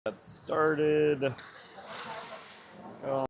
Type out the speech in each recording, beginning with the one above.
That started. Oh.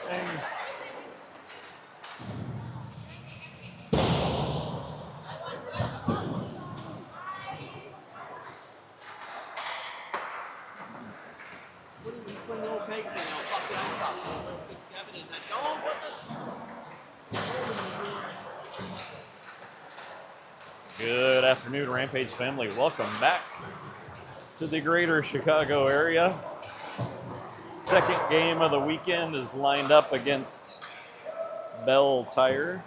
Dang. He's putting little pegs in. I'll fuck the ice up. Put Kevin in that. Don't put the. Good afternoon, Rampage family. Welcome back to the greater Chicago area. Second game of the weekend is lined up against Belle Tire.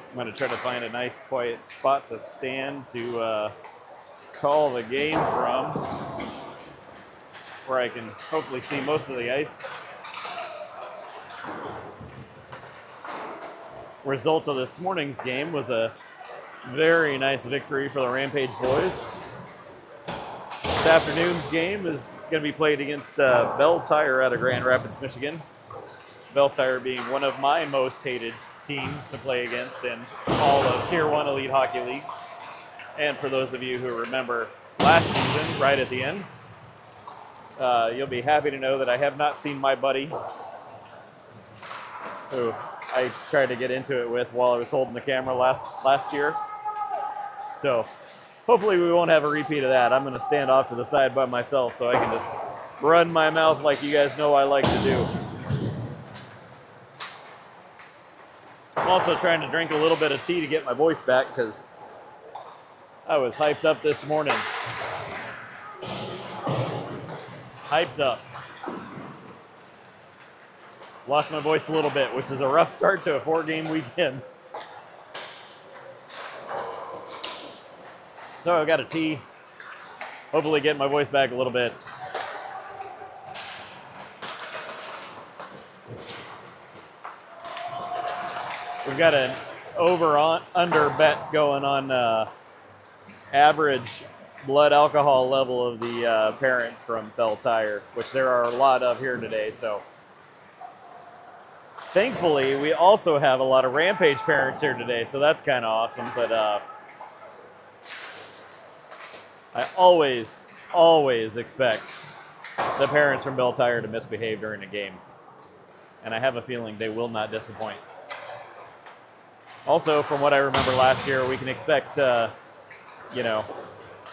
I'm going to try to find a nice quiet spot to stand to call the game from, where I can hopefully see most of the ice. Result of this morning's game was a very nice victory for the Rampage boys. This afternoon's game is going to be played against Belle Tire out of Grand Rapids, Michigan. Belle Tire being one of my most hated teams to play against in all of Tier 1 Elite Hockey League. And for those of you who remember last season, right at the end, you'll be happy to know that I have not seen my buddy, who I tried to get into it with while I was holding the camera last year. So hopefully we won't have a repeat of that. I'm going to stand off to the side by myself so I can just run my mouth like you guys know I like to do. I'm also trying to drink a little bit of tea to get my voice back because I was hyped up this morning. Hyped up. Lost my voice a little bit, which is a rough start to a 4-game weekend. So I got a tea. Hopefully get my voice back a little bit. We've got an over-under bet going on average blood alcohol level of the parents from Belle Tire, which there are a lot of here today. So thankfully, we also have a lot of Rampage parents here today, so that's kind of awesome. But I always expect the parents from Belle Tire to misbehave during a game, and I have a feeling they will not disappoint. Also, from what I remember last year, we can expect,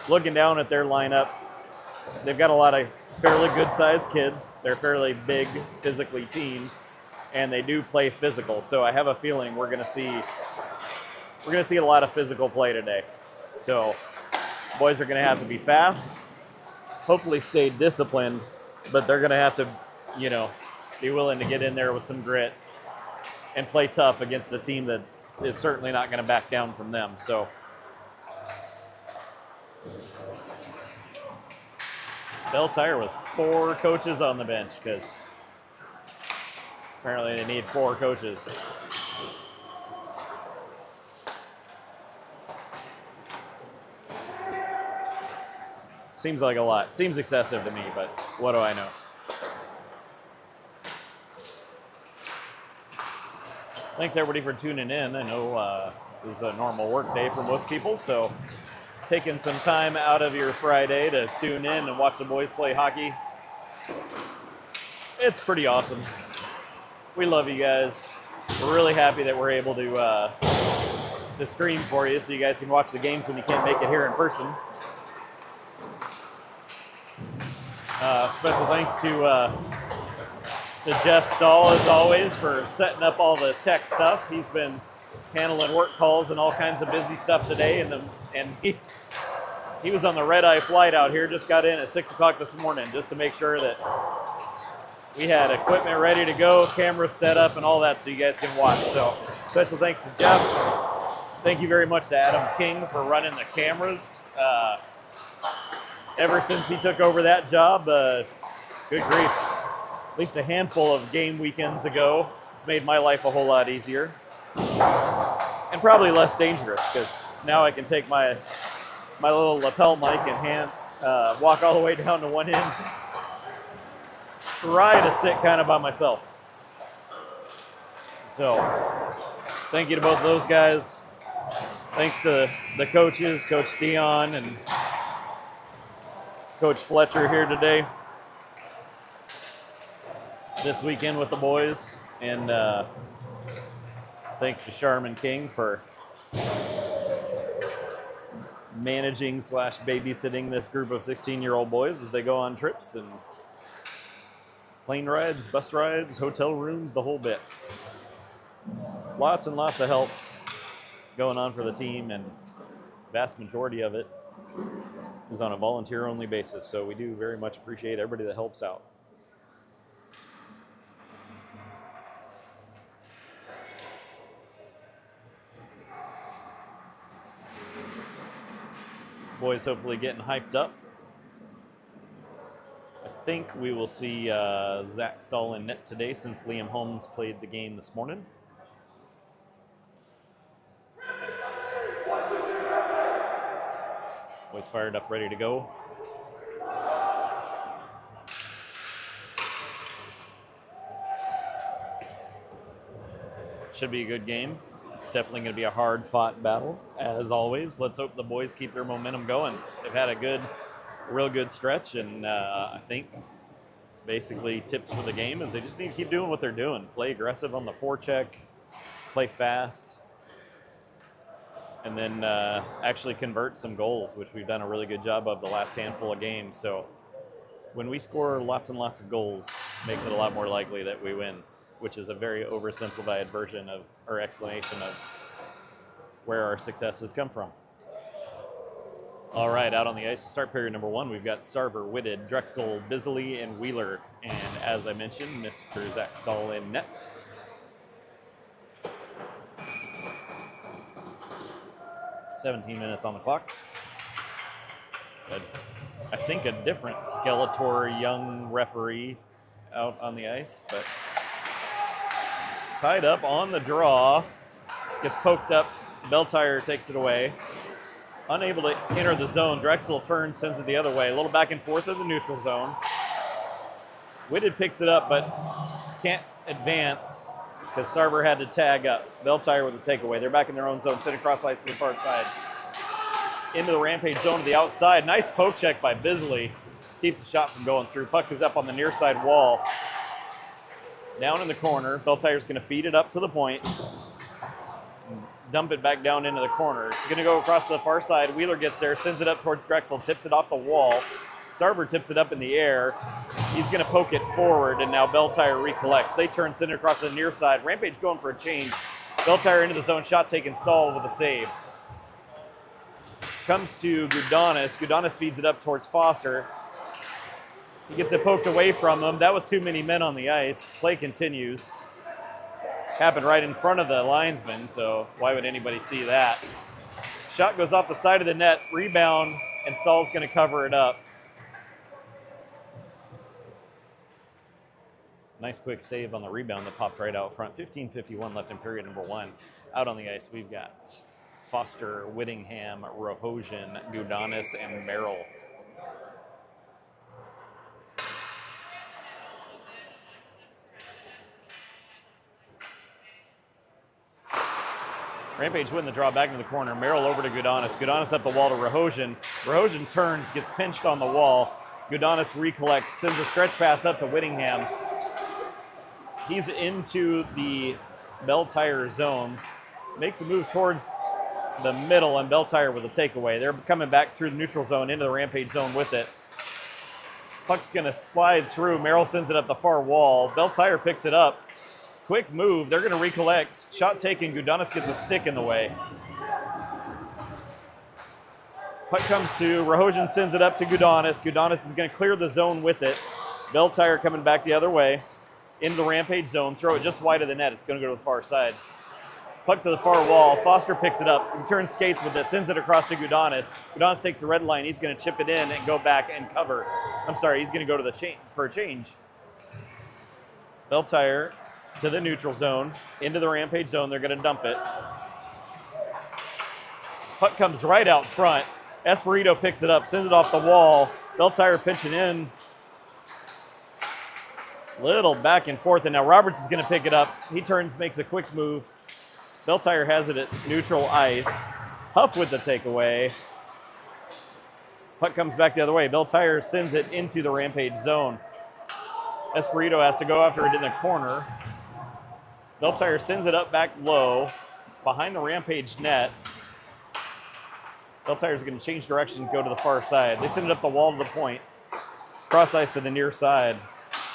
looking down at their lineup, they've got a lot of fairly good-sized kids. They're fairly big, physically team, and they do play physical. So I have a feeling we're gonna see a lot of physical play today. So boys are gonna have to be fast, hopefully stay disciplined, but they're gonna have to, be willing to get in there with some grit and play tough against a team that is certainly not going to back down from them. So Belle Tire with 4 coaches on the bench because apparently they need 4 coaches. Seems like a lot. Seems excessive to me, but what do I know? Thanks everybody for tuning in. I know this is a normal work day for most people, so taking some time out of your Friday to tune in and watch the boys play hockey. It's pretty awesome. We love you guys. We're really happy that we're able to stream for you so you guys can watch the games when you can't make it here in person. Special thanks to Jeff Stahl, as always, for setting up all the tech stuff. He's been handling work calls and all kinds of busy stuff today, and he was on the red-eye flight out here, just got in at 6 o'clock this morning just to make sure that we had equipment ready to go, cameras set up, and all that so you guys can watch. So special thanks to Jeff. Thank you very much to Adam King for running the cameras. Ever since he took over that job, good grief, at least a handful of game weekends ago, it's made my life a whole lot easier. And probably less dangerous, because now I can take my little lapel mic and walk all the way down to 1 inch. Try to sit kind of by myself. So, thank you to both of those guys. Thanks to the coaches, Coach Dion and Coach Fletcher here today. This weekend with the boys. And thanks to Charmin King for managing / babysitting this group of 16-year-old boys as they go on trips and plane rides, bus rides, hotel rooms, the whole bit. Lots and lots of help going on for the team, and vast majority of it is on a volunteer-only basis, so we do very much appreciate everybody that helps out. Boys hopefully getting hyped up. I think we will see Zach Stahl in net today since Liam Holmes played the game this morning. Boys fired up, ready to go. Should be a good game. It's definitely going to be a hard-fought battle, as always. Let's hope the boys keep their momentum going. They've had a real good stretch, and I think basically tips for the game is they just need to keep doing what they're doing. Play aggressive on the forecheck, play fast, and then actually convert some goals, which we've done a really good job of the last handful of games. So when we score lots and lots of goals, it makes it a lot more likely that we win, which is a very oversimplified version of, or explanation of, where our successes come from. All right, out on the ice to start period number 1, we've got Sarver, Whitted, Drexel, Bisley, and Wheeler. And as I mentioned, Mr. Zach Stahl in net. "17 minutes on the clock." I think a different Skeletor young referee out on the ice, but tied up on the draw, gets poked up, Belle takes it away. Unable to enter the zone, Drexel turns, sends it the other way. A little back and forth in the neutral zone. Whitted picks it up, but can't advance because Sarver had to tag up. Belle with a takeaway. They're back in their own zone, sitting across ice to the far side. Into the Rampage zone to the outside. Nice poke check by Bisley. Keeps the shot from going through. Puck is up on the near side wall. Down in the corner. Beltire's going to feed it up to the point. Dump it back down into the corner. It's going to go across to the far side. Wheeler gets there, sends it up towards Drexel, tips it off the wall. Sarver tips it up in the air. He's going to poke it forward, and now Beltire recollects. They turn, send it across the near side. Rampage going for a change. Beltire into the zone, shot taken, Stahl with a save. Comes to Gudanis. Gudanis feeds it up towards Foster. He gets it poked away from him. That was too many men on the ice. Play continues. Happened right in front of the linesman, so why would anybody see that? Shot goes off the side of the net, rebound, and Stahl's going to cover it up. Nice quick save on the rebound that popped right out front. 15:51 left in period number 1. Out on the ice, we've got Foster, Whittingham, Rohosian, Gudanis, and Merrill. Rampage winning the draw back into the corner. Merrill over to Gudanis. Gudanis up the wall to Rahosian. Rahosian turns, gets pinched on the wall. Gudanis recollects, sends a stretch pass up to Whittingham. He's into the Belle Tire zone. Makes a move towards the middle, and Belle Tire with a takeaway. They're coming back through the neutral zone into the Rampage zone with it. Puck's going to slide through. Merrill sends it up the far wall. Belle Tire picks it up. Quick move. They're going to recollect. Shot taken. Gudanis gets a stick in the way. Puck comes to Rahosian, sends it up to Gudanis. Gudanis is going to clear the zone with it. Belle Tire coming back the other way into the Rampage zone. Throw it just wide of the net. It's going to go to the far side. Puck to the far wall. Foster picks it up. He turns skates with it. Sends it across to Gudanis. Gudanis takes the red line. He's going to chip it in and go back and cover. I'm sorry. He's going to go to the for a change. Belle Tire to the neutral zone. Into the Rampage zone. They're going to dump it. Puck comes right out front. Espirito picks it up. Sends it off the wall. Belle Tire pinching in. Little back and forth. And now Roberts is going to pick it up. He turns, makes a quick move. Belle Tire has it at neutral ice. Huff with the takeaway. Puck comes back the other way. Belle Tire sends it into the Rampage zone. Espirito has to go after it in the corner. Belle Tire sends it up back low. It's behind the Rampage net. Belle Tire's going to change direction and go to the far side. They send it up the wall to the point. Cross ice to the near side.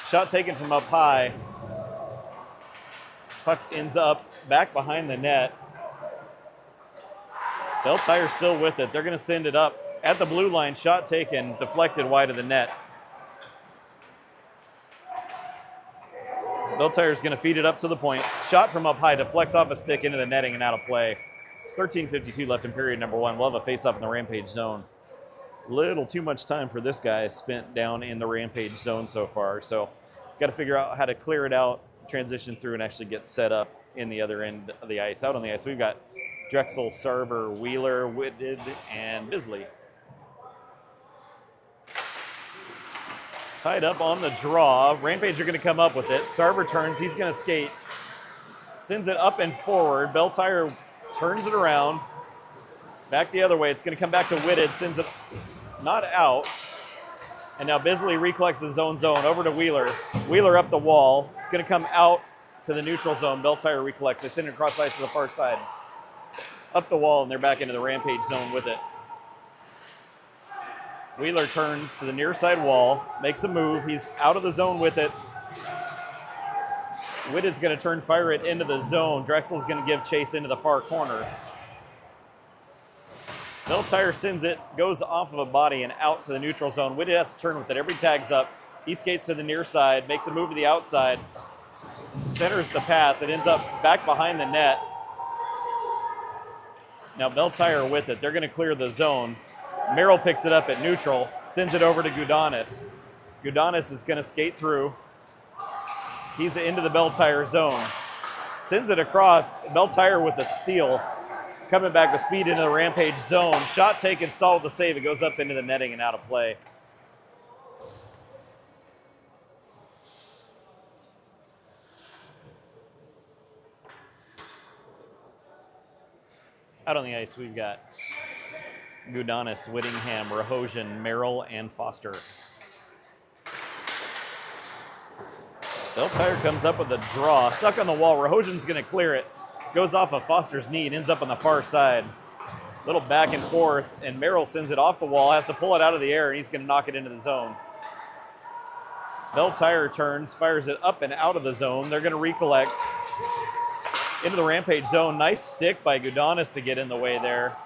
Shot taken from up high. Puck ends up back behind the net. Belle Tire still with it. They're going to send it up at the blue line. Shot taken, deflected wide of the net. Belle Tire's going to feed it up to the point. Shot from up high, deflects off a stick into the netting and out of play. 13:52 left in period number one. We'll have a face-off in the Rampage zone. Little too much time for this guy spent down in the Rampage zone so far. So got to figure out how to clear it out, transition through, and actually get set up in the other end of the ice. Out on the ice, we've got Drexel, Sarver, Wheeler, Whitted, and Bisley. Tied up on the draw. Rampage are going to come up with it. Sarver turns. He's going to skate. Sends it up and forward. Belle Tire turns it around. Back the other way. It's going to come back to Whitted. Sends it not out. And now Bisley recollects his own zone. Over to Wheeler. Wheeler up the wall. It's going to come out to the neutral zone. Belle Tire recollects. They send it across ice to the far side. Up the wall, and they're back into the Rampage zone with it. Wheeler turns to the near side wall, makes a move. He's out of the zone with it. Whitted's going to turn, fire it into the zone. Drexel's going to give chase into the far corner. Belle Tire sends it, goes off of a body and out to the neutral zone. Whitted has to turn with it. Every tag's up. He skates to the near side, makes a move to the outside. Centers the pass. It ends up back behind the net. Now Belle Tire with it. They're going to clear the zone. Merrill picks it up at neutral, sends it over to Gudanis. Gudanis is going to skate through. He's into the Belle Tire zone. Sends it across. Belle Tire with a steal. Coming back with speed into the Rampage zone. Shot taken, stalled with the save. It goes up into the netting and out of play. Out on the ice, we've got Gudanis, Whittingham, Rahosian, Merrill, and Foster. Belle Tire comes up with a draw. Stuck on the wall. Rahosian's going to clear it. Goes off of Foster's knee and ends up on the far side. Little back and forth, and Merrill sends it off the wall. Has to pull it out of the air, and he's going to knock it into the zone. Belle Tire turns, fires it up and out of the zone. They're going to recollect into the Rampage zone. Nice stick by Gudanis to get in the way there.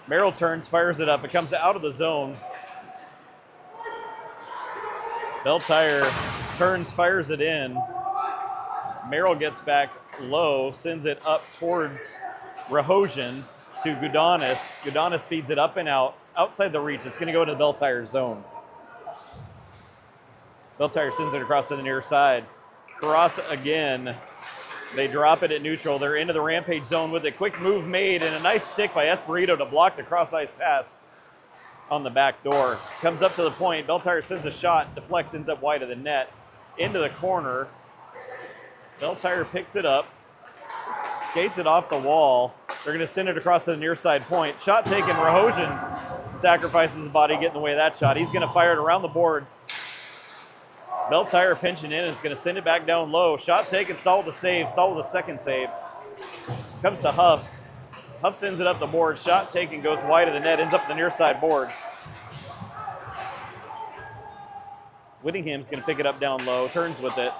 Merrill turns, fires it up. It comes out of the zone. Belle Tire turns, fires it in. Merrill gets back low, sends it up towards Rahosian to Gudanis. Gudanis feeds it up and out, outside the reach. It's going to go into the Belle Tire zone. Belle Tire sends it across to the near side. Cross again. They drop it at neutral. They're into the Rampage zone with a quick move made and a nice stick by Espirito to block the cross-ice pass on the back door. Comes up to the point. Belle Tire sends a shot. Deflects, ends up wide of the net. Into the corner. Belle Tire picks it up. Skates it off the wall. They're going to send it across to the near side point. Shot taken. Rahosian sacrifices his body, getting in the way of that shot. He's going to fire it around the boards. Belle Tire pinching in is going to send it back down low. Shot taken. Stall with a save. Stall with a second save. Comes to Huff. Huff sends it up the board. Shot taken, goes wide of the net, ends up the near side boards. Whittingham's going to pick it up down low, turns with it.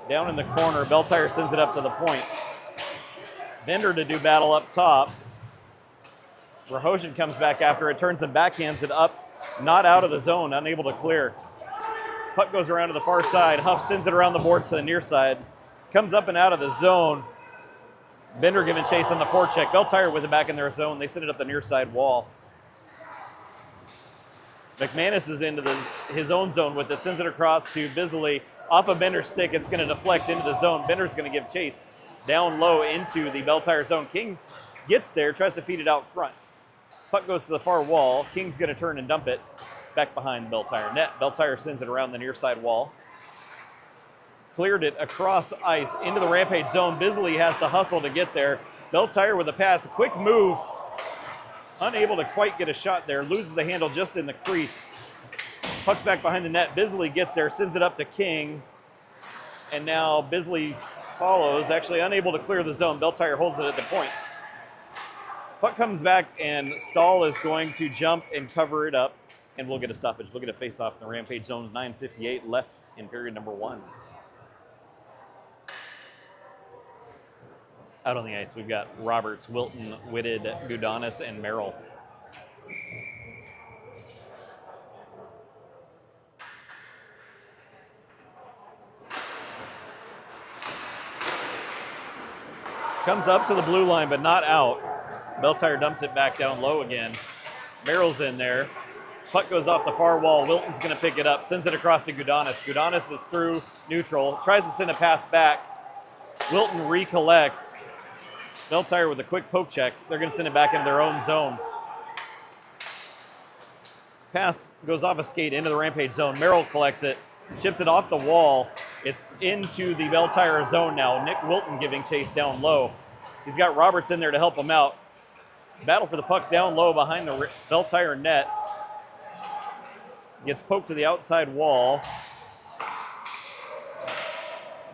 Down in the corner, Belle Tire sends it up to the point. Bender to do battle up top. Rahosian comes back after it, turns and backhands it up, not out of the zone, unable to clear. Puck goes around to the far side. Huff sends it around the boards to the near side. Comes up and out of the zone. Bender giving chase on the forecheck. Belle Tire with it back in their zone. They send it up the near side wall. McManus is into his own zone with it. Sends it across to Bisley. Off of Bender's stick, it's going to deflect into the zone. Bender's going to give chase down low into the Belle Tire zone. King gets there, tries to feed it out front. Puck goes to the far wall. King's going to turn and dump it back behind the Belle Tire net. Belle Tire sends it around the near side wall. Cleared it across ice into the Rampage zone. Bisley has to hustle to get there. Belle Tire with a pass, a quick move. Unable to quite get a shot there. Loses the handle just in the crease. Puck's back behind the net. Bisley gets there, sends it up to King. And now Bisley follows, actually unable to clear the zone. Belle Tire holds it at the point. Puck comes back and Stahl is going to jump and cover it up. And we'll get a stoppage. We'll get a face-off in the Rampage zone with 9:58 left in period number 1. Out on the ice, we've got Roberts, Wilton, Whitted, Gudanis, and Merrill. Comes up to the blue line, but not out. Belle Tire dumps it back down low again. Merrill's in there. Puck goes off the far wall. Wilton's going to pick it up, sends it across to Gudanis. Gudanis is through neutral, tries to send a pass back. Wilton recollects. Belle Tire with a quick poke check. They're going to send it back into their own zone. Pass goes off a skate into the Rampage zone. Merrill collects it, chips it off the wall. It's into the Belle Tire zone now. Nick Wilton giving chase down low. He's got Roberts in there to help him out. Battle for the puck down low behind the Belle Tire net. Gets poked to the outside wall.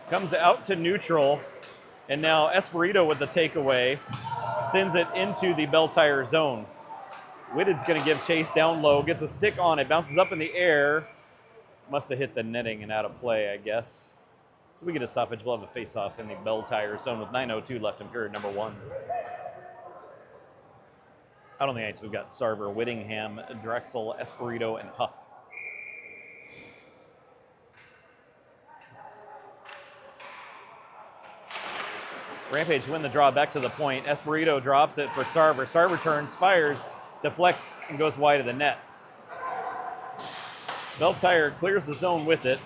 Comes out to neutral. And now Espirito with the takeaway. Sends it into the Belle Tire zone. Whitted's going to give chase down low. Gets a stick on it. Bounces up in the air. Must have hit the netting and out of play, I guess. So we get a stoppage. We'll have a face-off in the Belle Tire zone with 9:02 left in period number 1. Out on the ice, we've got Sarver, Whittingham, Drexel, Espirito, and Huff. Rampage win the draw back to the point. Espirito drops it for Sarver. Sarver turns, fires, deflects, and goes wide of the net. Belle Tire clears the zone with it.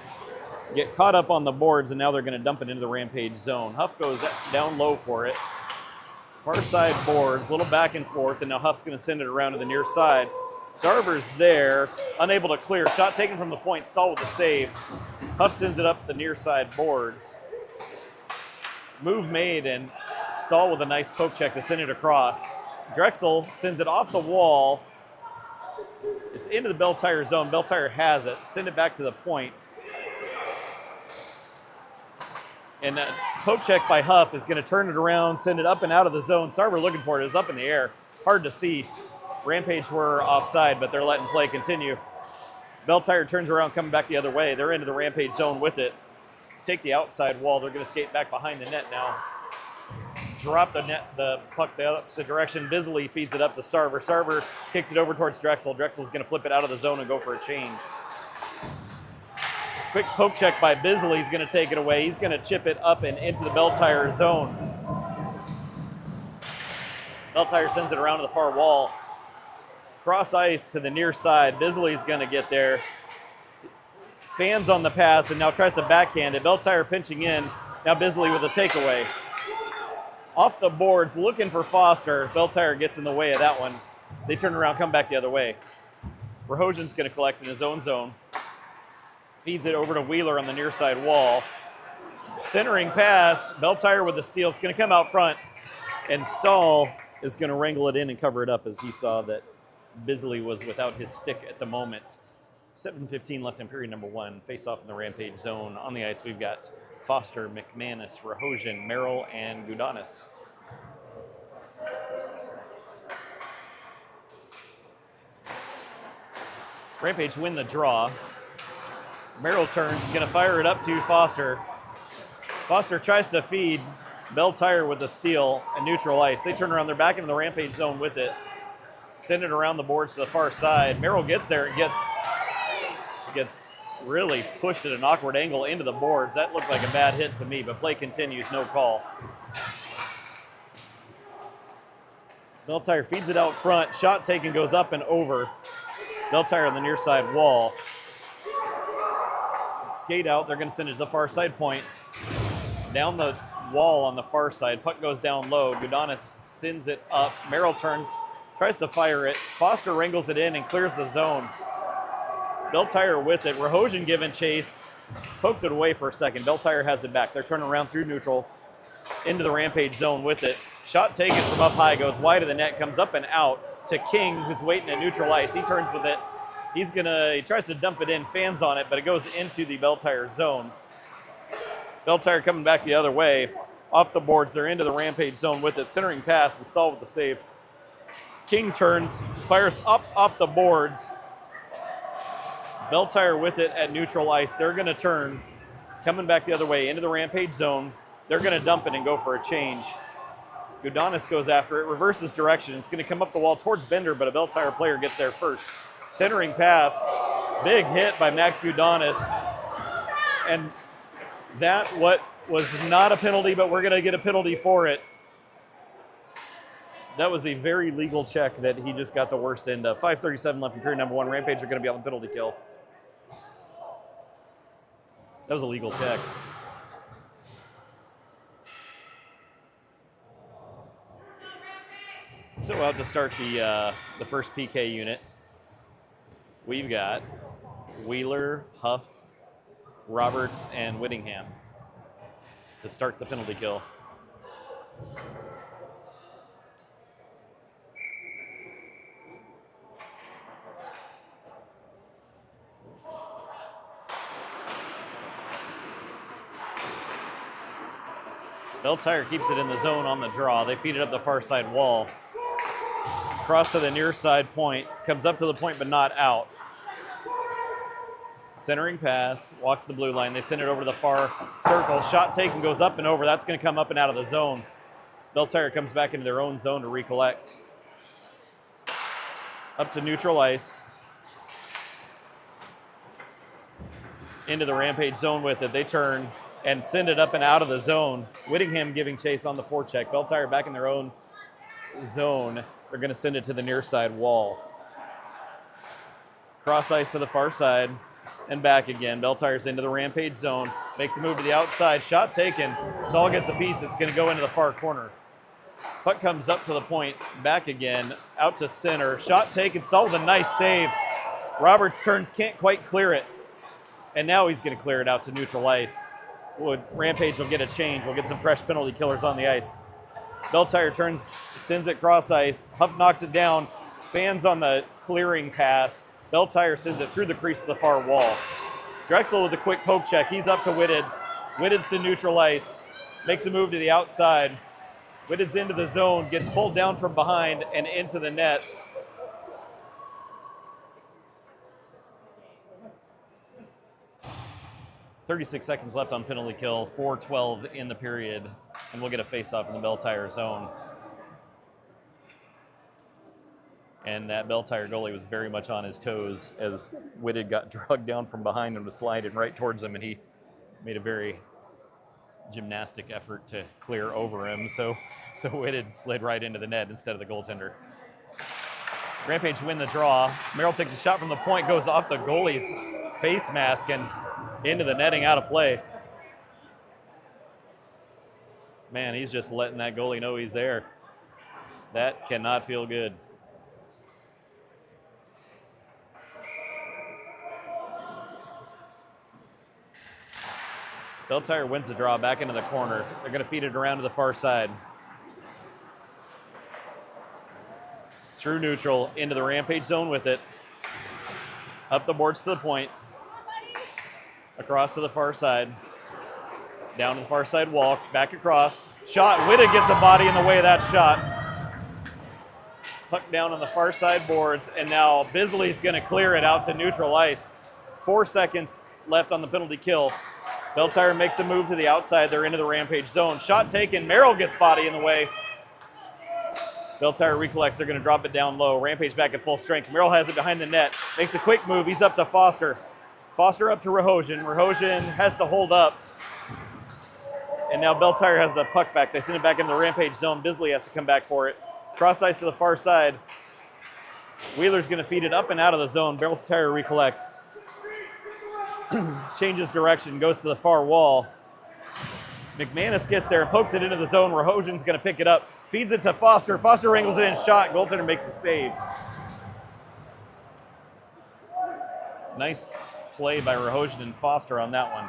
Get caught up on the boards, and now they're going to dump it into the Rampage zone. Huff goes down low for it. Far side boards, a little back and forth, and now Huff's going to send it around to the near side. Sarver's there, unable to clear. Shot taken from the point, Stahl with the save. Huff sends it up the near side boards. Move made, and Stahl with a nice poke check to send it across. Drexel sends it off the wall. It's into the Belle Tire zone. Belle Tire has it. Send it back to the point. And a poke check by Huff is going to turn it around, send it up and out of the zone. Sarver looking for it. It was up in the air. Hard to see. Rampage were offside, but they're letting play continue. Belle Tire turns around, coming back the other way. They're into the Rampage zone with it. Take the outside wall. They're going to skate back behind the net now. Drop the puck the opposite direction. Bisley feeds it up to Sarver. Sarver kicks it over towards Drexel. Drexel's going to flip it out of the zone and go for a change. Quick poke check by Bisley. He's going to take it away. He's going to chip it up and into the Belle Tire zone. Belle Tire sends it around to the far wall. Cross ice to the near side. Bisley's going to get there. Fans on the pass and now tries to backhand it. Belle Tire pinching in. Now Bisley with a takeaway. Off the boards, looking for Foster. Belle Tire gets in the way of that one. They turn around, come back the other way. Rahosian's going to collect in his own zone. Feeds it over to Wheeler on the near side wall. Centering pass. Belle Tire with the steal. It's going to come out front. And Stahl is going to wrangle it in and cover it up as he saw that Bisley was without his stick at the moment. 7:15 left in period number 1. Face off in the Rampage zone. On the ice, we've got Foster, McManus, Rahosian, Merrill, and Gudanis. Rampage win the draw. Merrill turns, going to fire it up to Foster. Foster tries to feed Belle Tire with a steal and neutral ice. They turn around, they're back into the Rampage zone with it. Send it around the boards to the far side. Merrill gets there and gets really pushed at an awkward angle into the boards. That looked like a bad hit to me, but play continues, no call. Belle Tire feeds it out front. Shot taken, goes up and over. Belle Tire on the near side wall. Skate out, they're going to send it to the far side point. Down the wall on the far side, puck goes down low. Gudanis sends it up. Merrill turns, tries to fire it. Foster wrangles it in and clears the zone. Belle Tire with it. Rahosian giving chase. Poked it away for a second. Belle Tire has it back. They're turning around through neutral into the Rampage zone with it. Shot taken from up high, goes wide of the net, comes up and out to King, who's waiting at neutral ice. He turns with it. He tries to dump it in, fans on it, but it goes into the Belle Tire zone. Belle Tire coming back the other way. Off the boards, they're into the Rampage zone with it. Centering pass, and Stahl with the save. King turns, fires up off the boards. Belle Tire with it at neutral ice. They're going to turn, coming back the other way into the Rampage zone. They're going to dump it and go for a change. Gudanis goes after it, reverses direction. It's going to come up the wall towards Bender, but a Belle Tire player gets there first. Centering pass, big hit by Max Gudanis. And that what was not a penalty, but we're going to get a penalty for it. That was a very legal check that he just got the worst end of. 5:37 left in period number 1. Rampage are going to be on the penalty kill. That was a legal check. So out to start the first PK unit, we've got Wheeler, Huff, Roberts, and Whittingham to start the penalty kill. Belle Tire keeps it in the zone on the draw. They feed it up the far side wall. Cross to the near side point. Comes up to the point but not out. Centering pass. Walks the blue line. They send it over to the far circle. Shot taken, goes up and over. That's going to come up and out of the zone. Belle Tire comes back into their own zone to recollect. Up to neutral ice. Into the Rampage zone with it. They turn and send it up and out of the zone. Whittingham giving chase on the forecheck. Belle Tire back in their own zone. They're going to send it to the near side wall. Cross ice to the far side and back again. Belle Tire's into the Rampage zone. Makes a move to the outside. Shot taken. Stahl gets a piece. It's going to go into the far corner. Puck comes up to the point. Back again. Out to center. Shot taken. Stahl with a nice save. Roberts turns. Can't quite clear it. And now he's going to clear it out to neutral ice. Rampage will get a change. We'll get some fresh penalty killers on the ice. Belle Tire turns, sends it cross ice. Huff knocks it down. Fans on the clearing pass. Belle Tire sends it through the crease to the far wall. Drexel with a quick poke check. He's up to Whitted. Whitted's to neutral ice. Makes a move to the outside. Whitted's into the zone. Gets pulled down from behind and into the net. .36 seconds left on penalty kill. 4:12 in the period. And we'll get a face-off in the Belle Tire zone. And that Belle Tire goalie was very much on his toes as Whitted got dragged down from behind and was sliding right towards him, and he made a very gymnastic effort to clear over him. So Whitted slid right into the net instead of the goaltender. Rampage win the draw. Merrill takes a shot from the point, goes off the goalie's face mask and into the netting, out of play. Man, he's just letting that goalie know he's there. That cannot feel good. Belle Tire wins the draw back into the corner. They're going to feed it around to the far side. through neutral, into the Rampage zone with it. Up the boards to the point. Across to the far side. Down to the far side wall, back across. Shot, Whitted gets a body in the way of that shot. Puck down on the far side boards, and now Bisley's gonna clear it out to neutral ice. 4 seconds left on the penalty kill. Belle Tire makes a move to the outside. They're into the Rampage zone. Shot taken. Merrill gets body in the way. Belle Tire recollects. They're going to drop it down low. Rampage back at full strength. Merrill has it behind the net. Makes a quick move. He's up to Foster. Foster up to Rahosian. Rahosian has to hold up. And now Belle Tire has the puck back. They send it back into the Rampage zone. Bisley has to come back for it. Cross ice to the far side. Wheeler's going to feed it up and out of the zone. Belle Tire recollects. Changes direction, goes to the far wall. McManus gets there, pokes it into the zone. Rahosian's going to pick it up, feeds it to Foster. Foster wrangles it in, shot. Goaltender makes a save. Nice play by Rahosian and Foster on that one.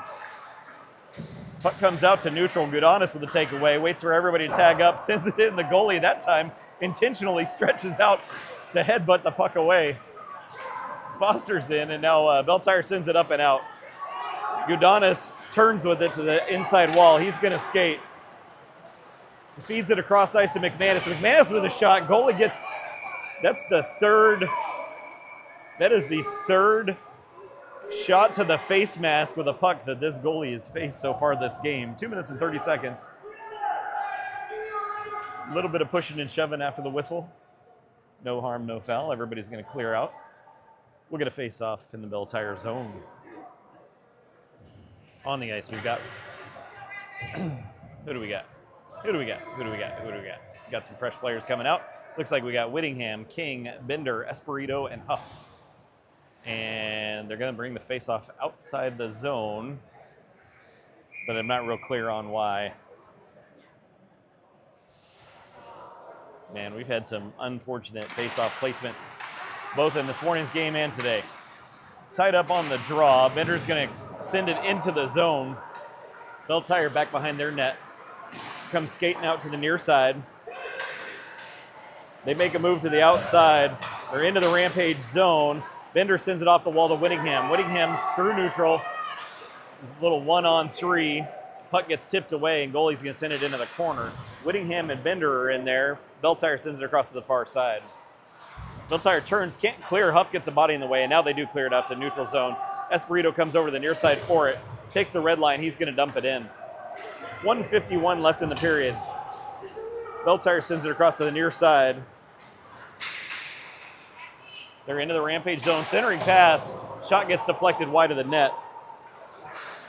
Puck comes out to neutral. Gudanis with the takeaway, waits for everybody to tag up, sends it in. The goalie that time intentionally stretches out to headbutt the puck away. Foster's in, and now Belle Tire sends it up and out. Gudanis turns with it to the inside wall. He's going to skate. He feeds it across ice to McManus. McManus with a shot. Goalie gets, that is the third shot to the face mask with a puck that this goalie has faced so far this game. 2 minutes and 30 seconds. A little bit of pushing and shoving after the whistle. No harm, no foul. Everybody's going to clear out. We'll get a face-off in the Belle Tire zone. On the ice, we've got... Who do we got? Got some fresh players coming out. Looks like we got Whittingham, King, Bender, Espirito, and Huff. And they're going to bring the face-off outside the zone, but I'm not real clear on why. Man, we've had some unfortunate face-off placement both in this morning's game and today. Tied up on the draw. Bender's going to send it into the zone. Belle Tire back behind their net. Comes skating out to the near side. They make a move to the outside. They're into the Rampage zone. Bender sends it off the wall to Whittingham. Whittingham's through neutral. It's a little 1-on-3. Puck gets tipped away, and goalie's going to send it into the corner. Whittingham and Bender are in there. Belle Tire sends it across to the far side. Belle Tire turns, can't clear. Huff gets a body in the way, and now they do clear it out to neutral zone. Espirito comes over to the near side for it. Takes the red line. He's going to dump it in. 1:51 left in the period. Belle Tire sends it across to the near side. They're into the Rampage zone. Centering pass. Shot gets deflected wide of the net.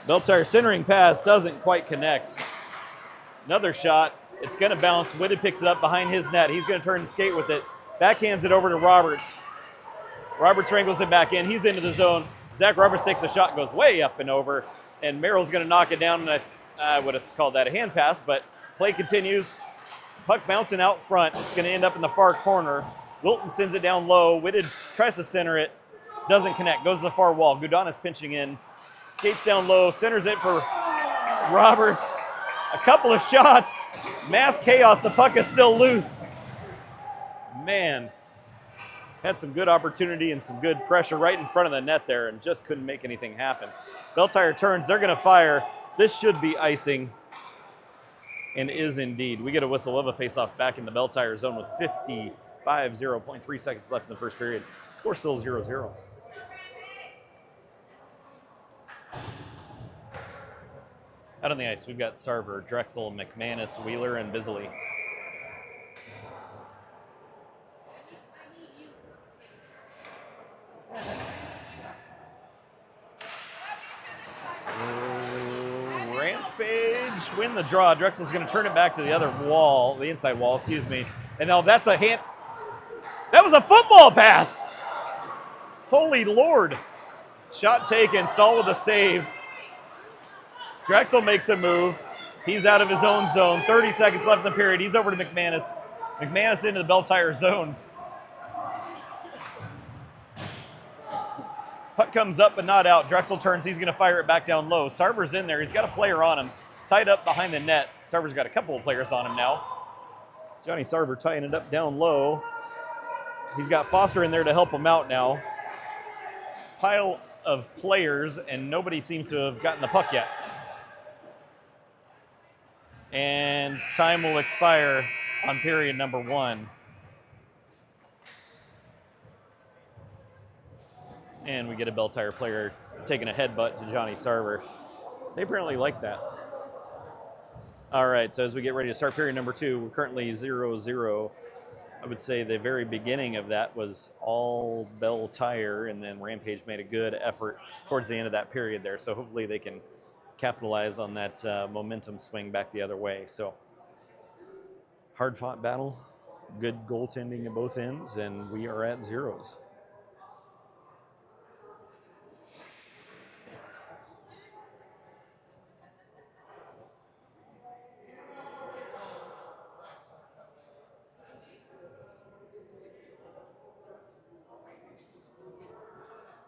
Belle Tire centering pass doesn't quite connect. Another shot. It's going to bounce. Whitted picks it up behind his net. He's going to turn and skate with it. Backhands it over to Roberts. Roberts wrangles it back in. He's into the zone. Zach Roberts takes a shot, goes way up and over, and Merrill's going to knock it down. And I would have called that a hand pass, but play continues. Puck bouncing out front. It's going to end up in the far corner. Wilton sends it down low. Whitted tries to center it. Doesn't connect. Goes to the far wall. Gudanis pinching in. Skates down low. Centers it for Roberts. A couple of shots. Mass chaos. The puck is still loose. Man. Had some good opportunity and some good pressure right in front of the net there and just couldn't make anything happen. Belle Tire turns. They're going to fire. This should be icing. And is indeed. We get a whistle of a face-off back in the Belle Tire zone with 0.3 seconds left in the first period. Score still 0-0. Out on the ice, we've got Sarver, Drexel, McManus, Wheeler, and Bisley. Rampage win the draw. Drexel's going to turn it back to the other wall, the inside wall, excuse me. And now that's a hand. That was a football pass. Holy Lord. Shot taken, Stahl with a save. Drexel makes a move. He's out of his own zone. 30 seconds left in the period. He's over to McManus. McManus into the Belle Tire zone. Puck comes up but not out. Drexel turns. He's going to fire it back down low. Sarver's in there. He's got a player on him. Tied up behind the net. Sarver's got a couple of players on him now. Johnny Sarver tying it up down low. He's got Foster in there to help him out now. Pile of players, and nobody seems to have gotten the puck yet. And time will expire on period number 1. And we get a Belle Tire player taking a headbutt to Johnny Sarver. They apparently like that. All right, so as we get ready to start period number 2, we're currently 0-0. I would say the very beginning of that was all Belle Tire, and then Rampage made a good effort towards the end of that period there. So hopefully they can capitalize on that momentum swing back the other way. So hard-fought battle, good goaltending at both ends, and we are at zeros.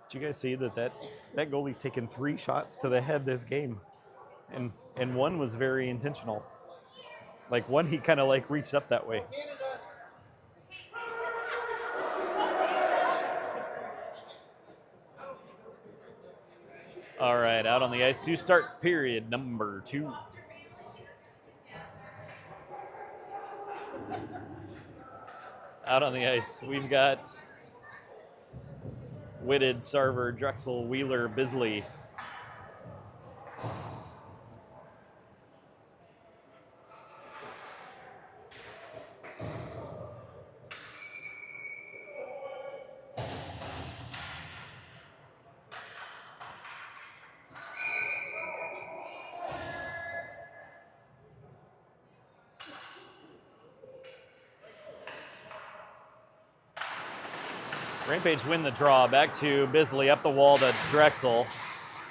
Did you guys see that goalie's taken 3 shots to the head this game? And one was very intentional. Like one, he kind of like reached up that way. All right, out on the ice to start period number 2. Out on the ice, we've got Whitted, Sarver, Drexel, Wheeler, Bisley. Rampage win the draw. Back to Bisley, up the wall to Drexel.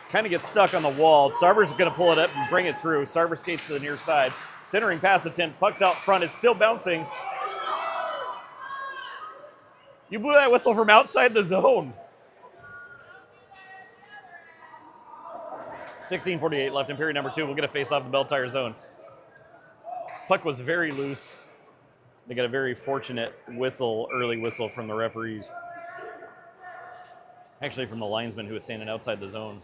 Kind of gets stuck on the wall. Sarver's going to pull it up and bring it through. Sarver skates to the near side. Centering pass attempt. Puck's out front. It's still bouncing. You blew that whistle from outside the zone. 16:48 left in period number 2. We'll get a face off the Belle Tire zone. Puck was very loose. They got a very fortunate whistle, early whistle from the referees. Actually, from the linesman who was standing outside the zone.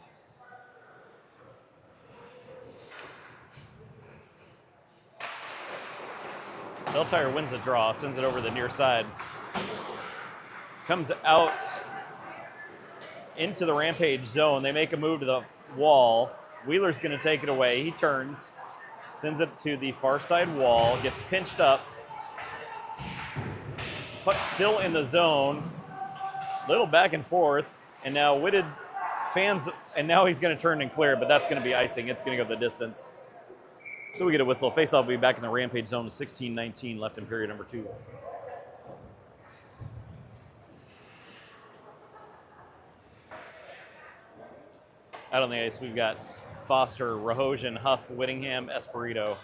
Belle Tire wins the draw, sends it over the near side. Comes out into the Rampage zone. They make a move to the wall. Wheeler's going to take it away. He turns, sends it to the far side wall, gets pinched up. Puck still in the zone. Little back and forth. And now Whitted fans, and now he's going to turn and clear, but that's going to be icing. It's going to go the distance. So we get a whistle. Face-off will be back in the Rampage zone. 16:19 left in period number 2. Out on the ice, we've got Foster, Rahosian, Huff, Whittingham, Espirito.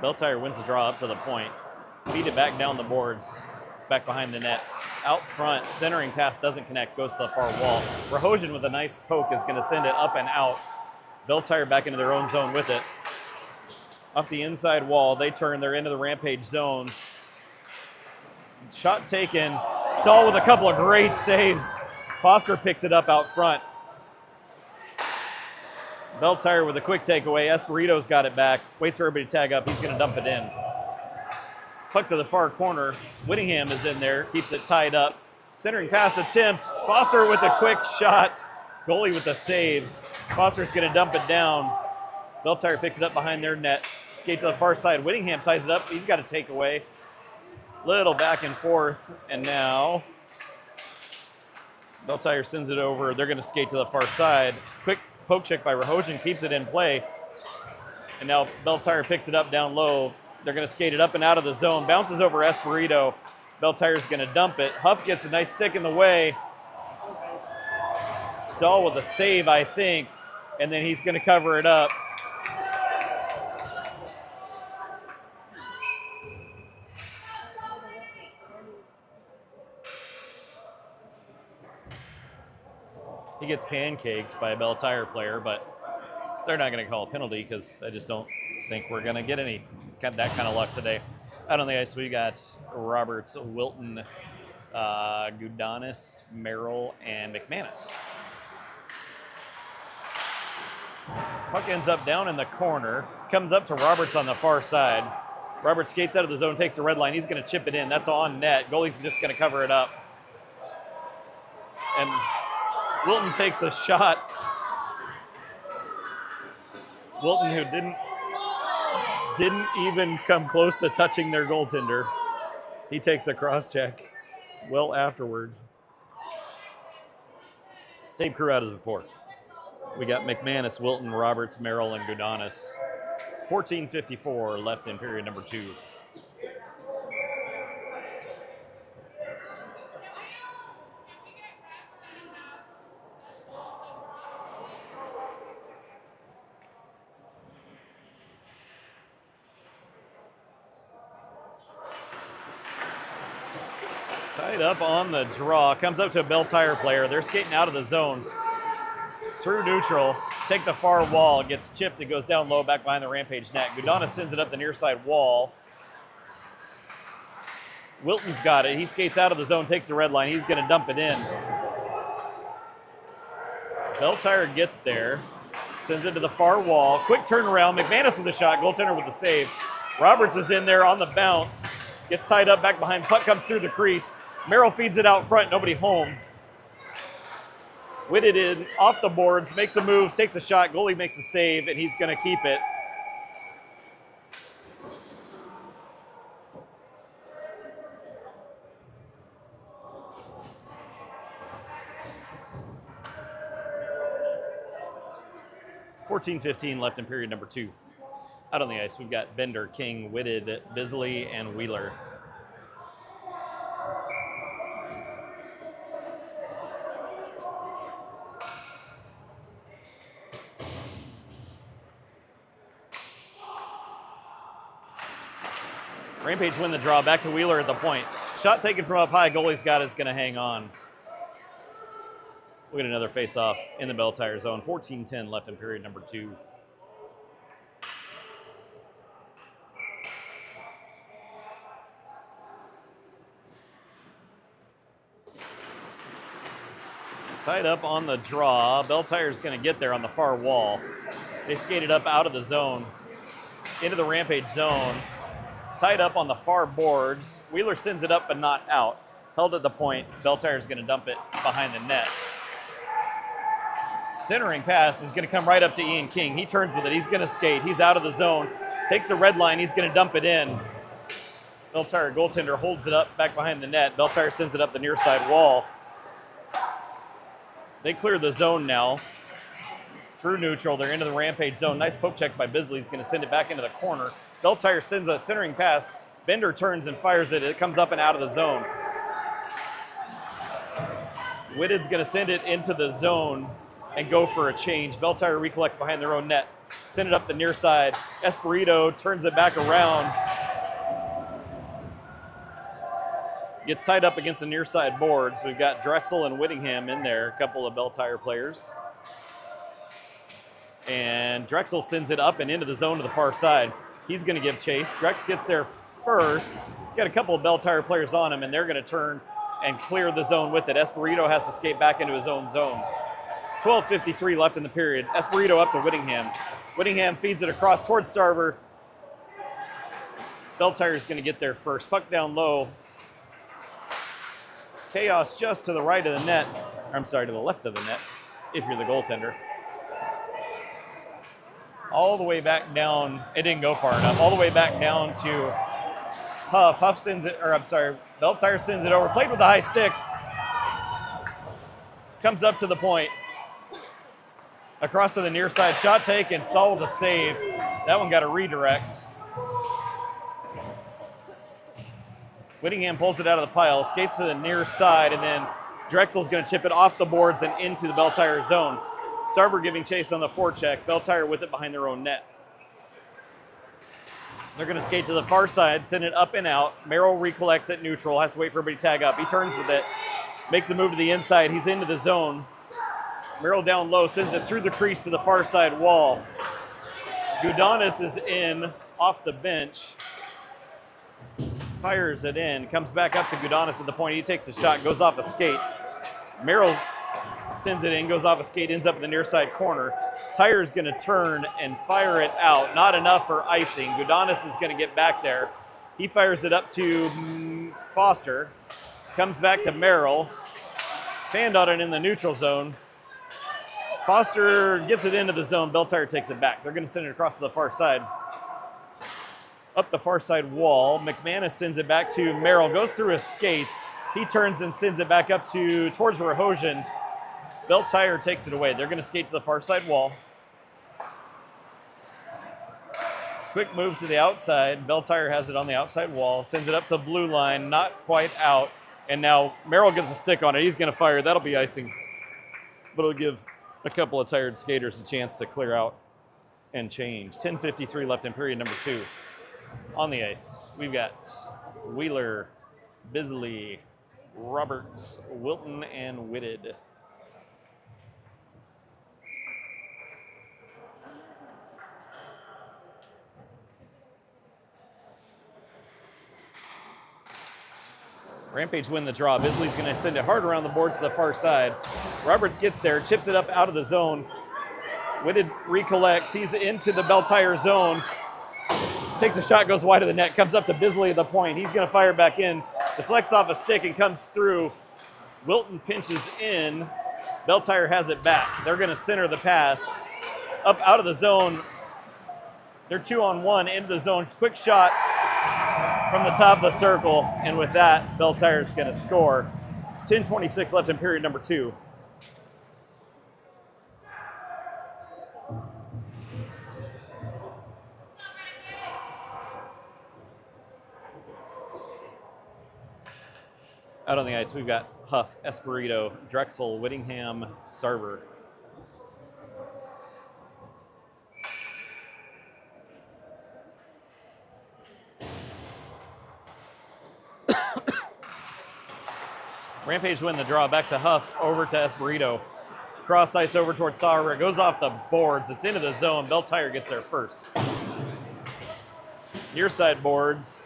Belle Tire wins the draw up to the point. Feed it back down the boards. It's back behind the net. Out front, centering pass doesn't connect, goes to the far wall. Rahosian with a nice poke is going to send it up and out. Belle Tire back into their own zone with it. Off the inside wall, they turn, they're into the Rampage zone. Shot taken. Stahl with a couple of great saves. Foster picks it up out front. Belle Tire with a quick takeaway. Espirito's got it back. Waits for everybody to tag up. He's going to dump it in. Puck to the far corner. Whittingham is in there. Keeps it tied up. Centering pass attempt. Foster with a quick shot. Goalie with a save. Foster's going to dump it down. Belle Tire picks it up behind their net. Skate to the far side. Whittingham ties it up. He's got a takeaway. Little back and forth. And now Belle Tire sends it over. They're going to skate to the far side. Quick poke check by Rahosian keeps it in play. And now Belle Tire picks it up down low. They're going to skate it up and out of the zone. Bounces over Espirito. Belle Tire's going to dump it. Huff gets a nice stick in the way. Stahl with a save, I think. And then he's going to cover it up. He gets pancaked by a Belle Tire player, but they're not going to call a penalty because I just don't think we're going to get that kind of luck today. Out on the ice, we got Roberts, Wilton, Gudanis, Merrill, and McManus. Puck ends up down in the corner, comes up to Roberts on the far side. Roberts skates out of the zone, takes the red line. He's going to chip it in. That's on net. Goalie's just going to cover it up. And Wilton takes a shot. Wilton, who didn't even come close to touching their goaltender. He takes a cross check well afterwards. Same crew out as before. We got McManus, Wilton, Roberts, Merrill, and Gudanis. 14:54 left in period number 2. Tied up on the draw. Comes up to a Belle Tire player. They're skating out of the zone. Through neutral. Take the far wall. Gets chipped. It goes down low back behind the Rampage net. Gudanis sends it up the near side wall. Wilton's got it. He skates out of the zone. Takes the red line. He's going to dump it in. Belle Tire gets there. Sends it to the far wall. Quick turnaround. McManus with a shot. Goaltender with the save. Roberts is in there on the bounce. Gets tied up back behind. Puck comes through the crease. Merrill feeds it out front. Nobody home. Whitted in, off the boards, makes a move, takes a shot. Goalie makes a save, and he's going to keep it. $14:15 left in period number 2. Out on the ice, we've got Bender, King, Whitted, Bisley, and Wheeler. Rampage win the draw. Back to Wheeler at the point. Shot taken from up high. Goalie's got is going to hang on. We'll get another face-off in the Belle Tire zone. 14:10 left in period number 2. Tied up on the draw. Belle Tire's going to get there on the far wall. They skated up out of the zone into the Rampage zone. Tied up on the far boards. Wheeler sends it up but not out. Held at the point. Belle Tire's going to dump it behind the net. Centering pass is going to come right up to Ian King. He turns with it. He's going to skate. He's out of the zone. Takes the red line. He's going to dump it in. Belle Tire goaltender holds it up back behind the net. Belle Tire sends it up the near side wall. They clear the zone now. Through neutral. They're into the Rampage zone. Nice poke check by Bisley. He's going to send it back into the corner. Belle Tire sends a centering pass. Bender turns and fires it. It comes up and out of the zone. Whitted's going to send it into the zone and go for a change. Belle Tire recollects behind their own net. Send it up the near side. Espirito turns it back around. Gets tied up against the near side boards. We've got Drexel and Whittingham in there, a couple of Belle Tire players. And Drexel sends it up and into the zone to the far side. He's going to give chase. Drex gets there first. He's got a couple of Belle Tire players on him, and they're going to turn and clear the zone with it. Espirito has to skate back into his own zone. 12:53 left in the period. Espirito up to Whittingham. Whittingham feeds it across towards Sarver. Belle Tire's going to get there first. Puck down low. Chaos just to the right of the net. I'm sorry, to the left of the net, if you're the goaltender. All the way back down. It didn't go far enough. All the way back down to Huff. Huff sends it, or I'm sorry, Belle Tire sends it over. Played with the high stick. Comes up to the point. Across to the near side. Shot taken. Stall with a save. That one got a redirect. Whittingham pulls it out of the pile. Skates to the near side, and then Drexel's going to chip it off the boards and into the Belle Tire zone. Sarver giving chase on the forecheck. Belle Tire with it behind their own net. They're going to skate to the far side, send it up and out. Merrill recollects at neutral, has to wait for everybody to tag up. He turns with it, makes a move to the inside. He's into the zone. Merrill down low, sends it through the crease to the far side wall. Gudanis is in off the bench. Fires it in, comes back up to Gudanis at the point. He takes a shot, goes off a skate. Merrill sends it in, goes off a skate, ends up in the near side corner. Tyre's going to turn and fire it out. Not enough for icing. Gudanis is going to get back there. He fires it up to Foster. Comes back to Merrill. Fanned on it in the neutral zone. Foster gets it into the zone. Belle Tire takes it back. They're going to send it across to the far side. Up the far side wall. McManus sends it back to Merrill. Goes through his skates. He turns and sends it back up towards Rahosian. Belle Tire takes it away. They're going to skate to the far side wall. Quick move to the outside. Belle Tire has it on the outside wall. Sends it up to the blue line. Not quite out. And now Merrill gets a stick on it. He's going to fire. That'll be icing. But it'll give a couple of tired skaters a chance to clear out and change. 10:53 left in period number 2. On the ice, we've got Wheeler, Bisley, Roberts, Wilton, and Whitted. Rampage win the draw. Bisley's going to send it hard around the boards to the far side. Roberts gets there, chips it up out of the zone. Whitted recollects. He's into the Belle Tire zone. Takes a shot, goes wide of the net, comes up to Bisley at the point. He's going to fire back in. Deflects off a stick and comes through. Wilton pinches in. Belle Tire has it back. They're going to center the pass. Up out of the zone. They're 2-on-1 into the zone. Quick shot from the top of the circle, and with that, Belle Tire is going to score. 10:26 left in period number 2. Out on the ice, we've got Huff, Espirito, Drexel, Whittingham, Sarver. Rampage win the draw. Back to Huff, over to Espirito. Cross ice over towards Sauer. It goes off the boards. It's into the zone. Belle Tire gets there first. Near side boards.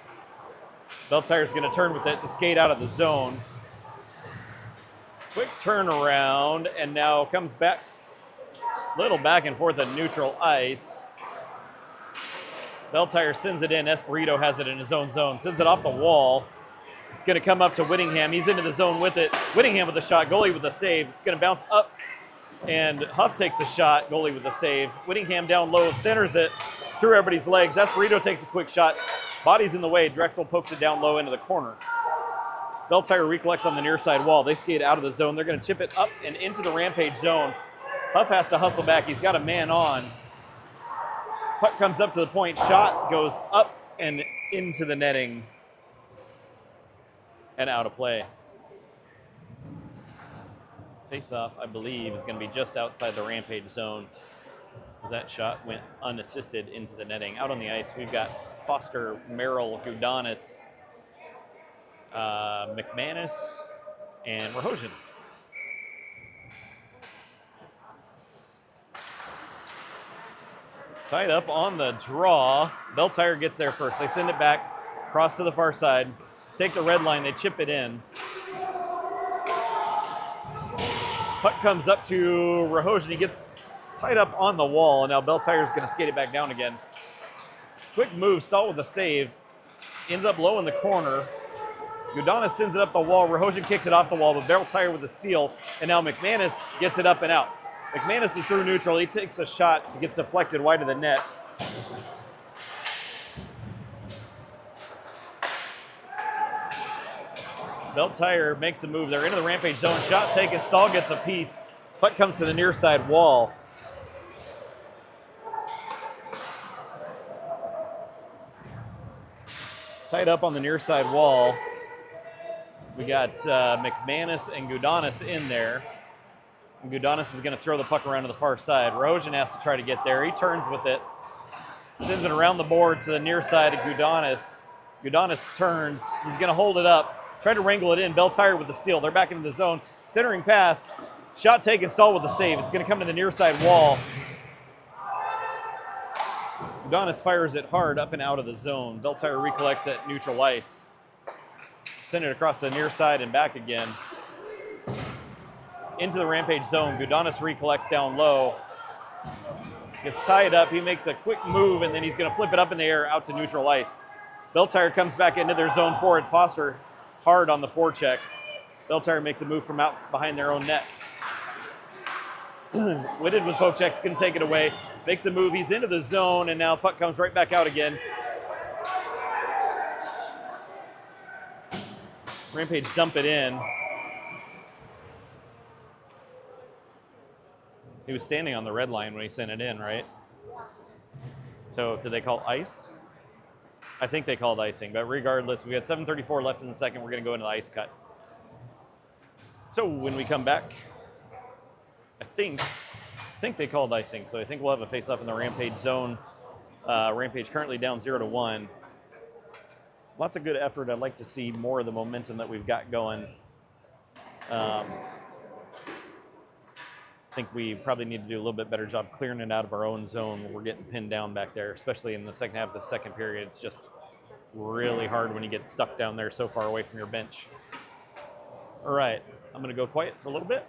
Belle Tire's going to turn with it and skate out of the zone. Quick turnaround, and now comes back. Little back and forth on neutral ice. Belle Tire sends it in. Espirito has it in his own zone. Sends it off the wall. It's going to come up to Whittingham. He's into the zone with it. Whittingham with a shot. Goalie with a save. It's going to bounce up, and Huff takes a shot. Goalie with a save. Whittingham down low, centers it through everybody's legs. Espirito takes a quick shot. Body's in the way. Drexel pokes it down low into the corner. Belle Tire recollects on the near side wall. They skate out of the zone. They're going to chip it up and into the Rampage zone. Huff has to hustle back. He's got a man on. Puck comes up to the point. Shot goes up and into the netting. And out of play. Face-off, I believe, is going to be just outside the Rampage zone, as that shot went unassisted into the netting. Out on the ice, we've got Foster, Merrill, Gudanis, McManus, and Rahosian. Tied up on the draw. Belle Tire gets there first. They send it back, cross to the far side. Take the red line, they chip it in. Puck comes up to Rahosian. He gets tied up on the wall, and now Belle Tire's going to skate it back down again. Quick move, Stahl with a save. Ends up low in the corner. Gudanis sends it up the wall. Rahosian kicks it off the wall, but Belle Tire with the steal, and now McManus gets it up and out. McManus is through neutral. He takes a shot, gets deflected wide of the net. Belle Tire makes a move. They're into the Rampage zone. Shot taken. Stahl gets a piece. Puck comes to the near side wall. Tied up on the near side wall. We got McManus and Gudanis in there. And Gudanis is going to throw the puck around to the far side. Rahosian has to try to get there. He turns with it. Sends it around the boards to the near side of Gudanis. Gudanis turns. He's going to hold it up. Try to wrangle it in. Belle Tire with the steal. They're back into the zone. Centering pass. Shot taken, stall with the save. It's going to come to the near side wall. Udonis fires it hard up and out of the zone. Belle recollects at neutral ice. Send it across the near side and back again. Into the Rampage zone. Udonis recollects down low. Gets tied up. He makes a quick move, and then he's going to flip it up in the air out to neutral ice. Belle comes back into their zone forward. Foster hard on the forecheck. Belle makes a move from out behind their own net. Whitted with poke check's going to take it away. Makes a move. He's into the zone, and now puck comes right back out again. Rampage dump it in. He was standing on the red line when he sent it in, right? So did they call ice? I think they called icing, but regardless, we got 7:34 left in the second. We're going to go into the ice cut. So when we come back, I think they called icing. So I think we'll have a face-off in the Rampage zone. Rampage currently down 0-1. Lots of good effort. I'd like to see more of the momentum that we've got going. I think we probably need to do a little bit better job clearing it out of our own zone when we're getting pinned down back there, especially in the second half of the second period. It's just really hard when you get stuck down there so far away from your bench. All right, I'm going to go quiet for a little bit.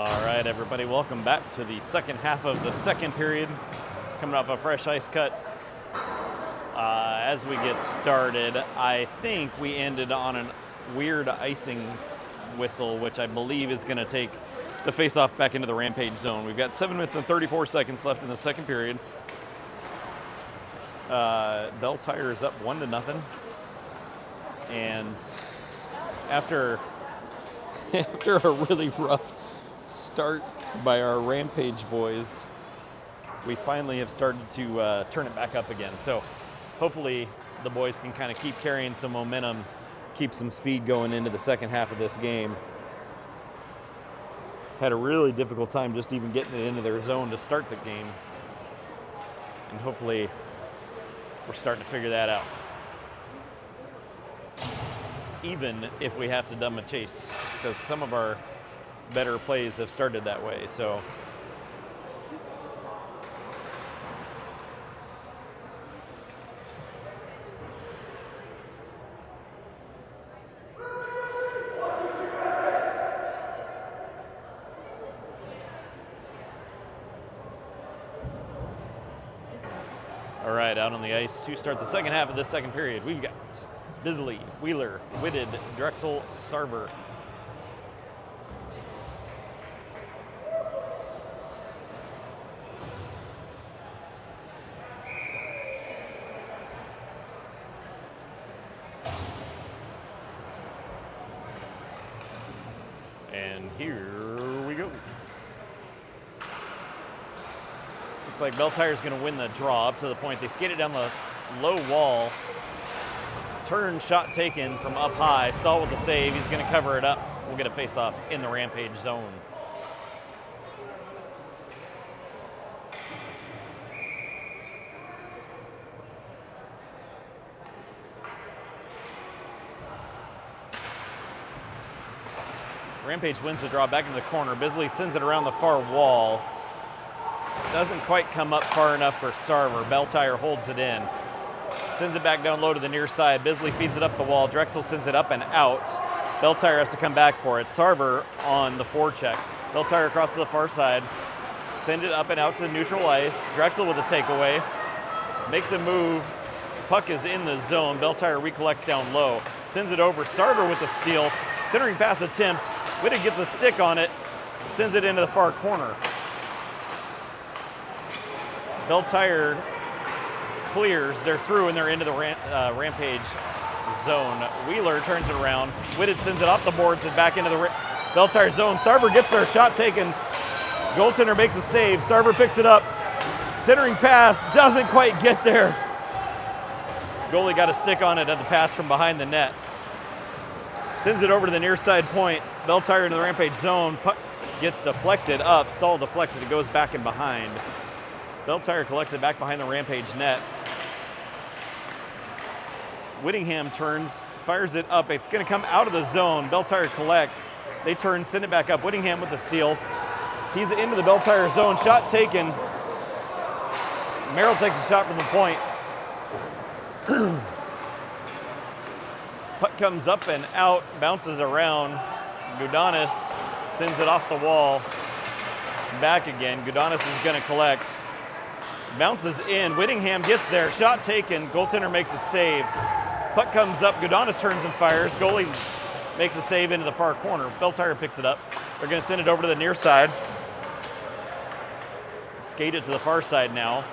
All right, everybody, welcome back to the second half of the second period. Coming off a fresh ice cut. As we get started, I think we ended on a weird icing whistle, which I believe is going to take the face-off back into the Rampage zone. We've got 7 minutes and 34 seconds left in the second period. Belle Tire is up 1-0. And after a really rough start by our Rampage boys, we finally have started to turn it back up again. So hopefully the boys can kind of keep carrying some momentum, keep some speed going into the second half of this game. Had a really difficult time just even getting it into their zone to start the game. And hopefully we're starting to figure that out. Even if we have to dumb a chase, because some of our better plays have started that way. So all right, out on the ice to start the second half of this second period, we've got Bisley, Wheeler, Whitted, Drexel, Sarver. And here we go. Looks like Belle Tire's going to win the draw up to the point. They skate it down the low wall. Turn, shot taken from up high. Stahl with the save. He's going to cover it up. We'll get a face-off in the Rampage zone. Rampage wins the draw back into the corner. Bisley sends it around the far wall. Doesn't quite come up far enough for Sarver. Belle Tire holds it in. Sends it back down low to the near side. Bisley feeds it up the wall. Drexel sends it up and out. Belle Tire has to come back for it. Sarver on the forecheck. Belle Tire across to the far side. Send it up and out to the neutral ice. Drexel with a takeaway. Makes a move. Puck is in the zone. Belle Tire recollects down low. Sends it over. Sarver with the steal. Centering pass attempt. Whitted gets a stick on it. Sends it into the far corner. Belle Tire clears. They're through and they're into the Rampage zone. Wheeler turns it around. Whitted sends it off the boards and back into the Belle Tire zone. Sarver gets their shot taken. Goaltender makes a save. Sarver picks it up. Centering pass doesn't quite get there. Goalie got a stick on it at the pass from behind the net. Sends it over to the near side point. Belle Tire into the Rampage zone. Puck gets deflected up. Stahl deflects it. It goes back and behind. Belle Tire collects it back behind the Rampage net. Whittingham turns, fires it up. It's going to come out of the zone. Belle Tire collects. They turn, send it back up. Whittingham with the steal. He's into the Belle Tire zone. Shot taken. Merrill takes a shot from the point. Puck comes up and out, bounces around. Gudanis sends it off the wall. Back again. Gudanis is going to collect. Bounces in. Whittingham gets there. Shot taken. Goaltender makes a save. Puck comes up. Gudanis turns and fires. Goalie makes a save into the far corner. Belle Tire picks it up. They're going to send it over to the near side. Skate it to the far side now.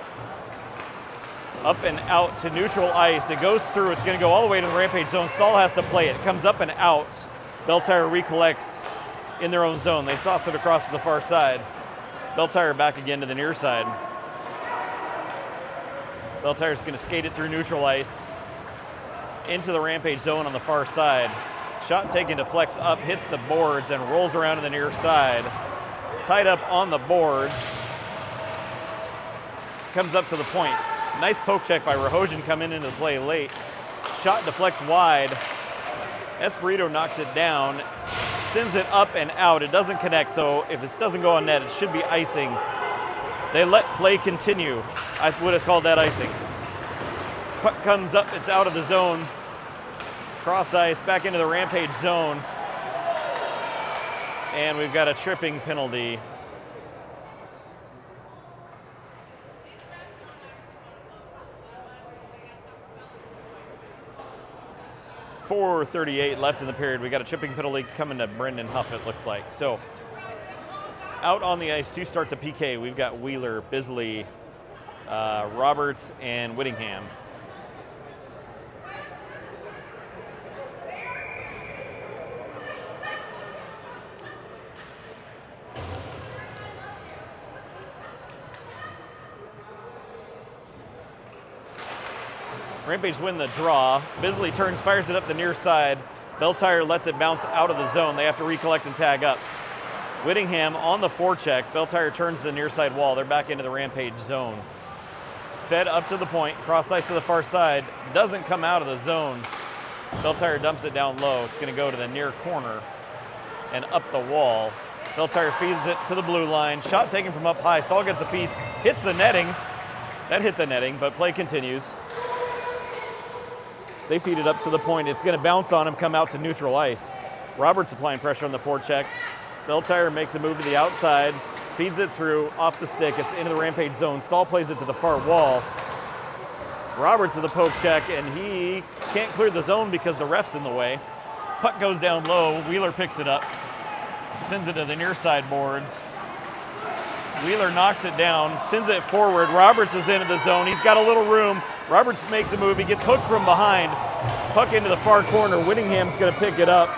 Up and out to neutral ice. It goes through. It's going to go all the way to the Rampage zone. Stahl has to play it. It comes up and out. Belle Tire recollects in their own zone. They sauce it across to the far side. Belle Tire back again to the near side. Belle Tire's going to skate it through neutral ice into the Rampage zone on the far side. Shot taken, deflects up, hits the boards, and rolls around to the near side. Tied up on the boards. Comes up to the point. Nice poke check by Rahojan coming into the play late. Shot deflects wide. Espirito knocks it down. Sends it up and out. It doesn't connect, so if it doesn't go on net, it should be icing. They let play continue. I would have called that icing. Puck comes up, it's out of the zone. Cross ice, back into the Rampage zone. And we've got a tripping penalty. .438 left in the period. We got a tripping penalty coming to Brendan Huff, it looks like. So out on the ice to start the PK, we've got Wheeler, Bisley, Roberts, and Whittingham. Rampage win the draw. Bisley turns, fires it up the near side. Belle lets it bounce out of the zone. They have to recollect and tag up. Whittingham on the forecheck. Belle turns the near side wall. They're back into the Rampage zone. Fed up to the point, cross ice to the far side. Doesn't come out of the zone. Belle dumps it down low. It's going to go to the near corner and up the wall. Belle feeds it to the blue line. Shot taken from up high. Stahl gets a piece, hits the netting. That hit the netting, but play continues. They feed it up to the point. It's going to bounce on him, come out to neutral ice. Roberts applying pressure on the forecheck. Belle makes a move to the outside, feeds it through, off the stick. It's into the Rampage zone. Stahl plays it to the far wall. Roberts with a poke check, and he can't clear the zone because the ref's in the way. Puck goes down low. Wheeler picks it up, sends it to the near side boards. Wheeler knocks it down, sends it forward. Roberts is into the zone. He's got a little room. Roberts makes a move. He gets hooked from behind. Puck into the far corner. Whittingham's going to pick it up.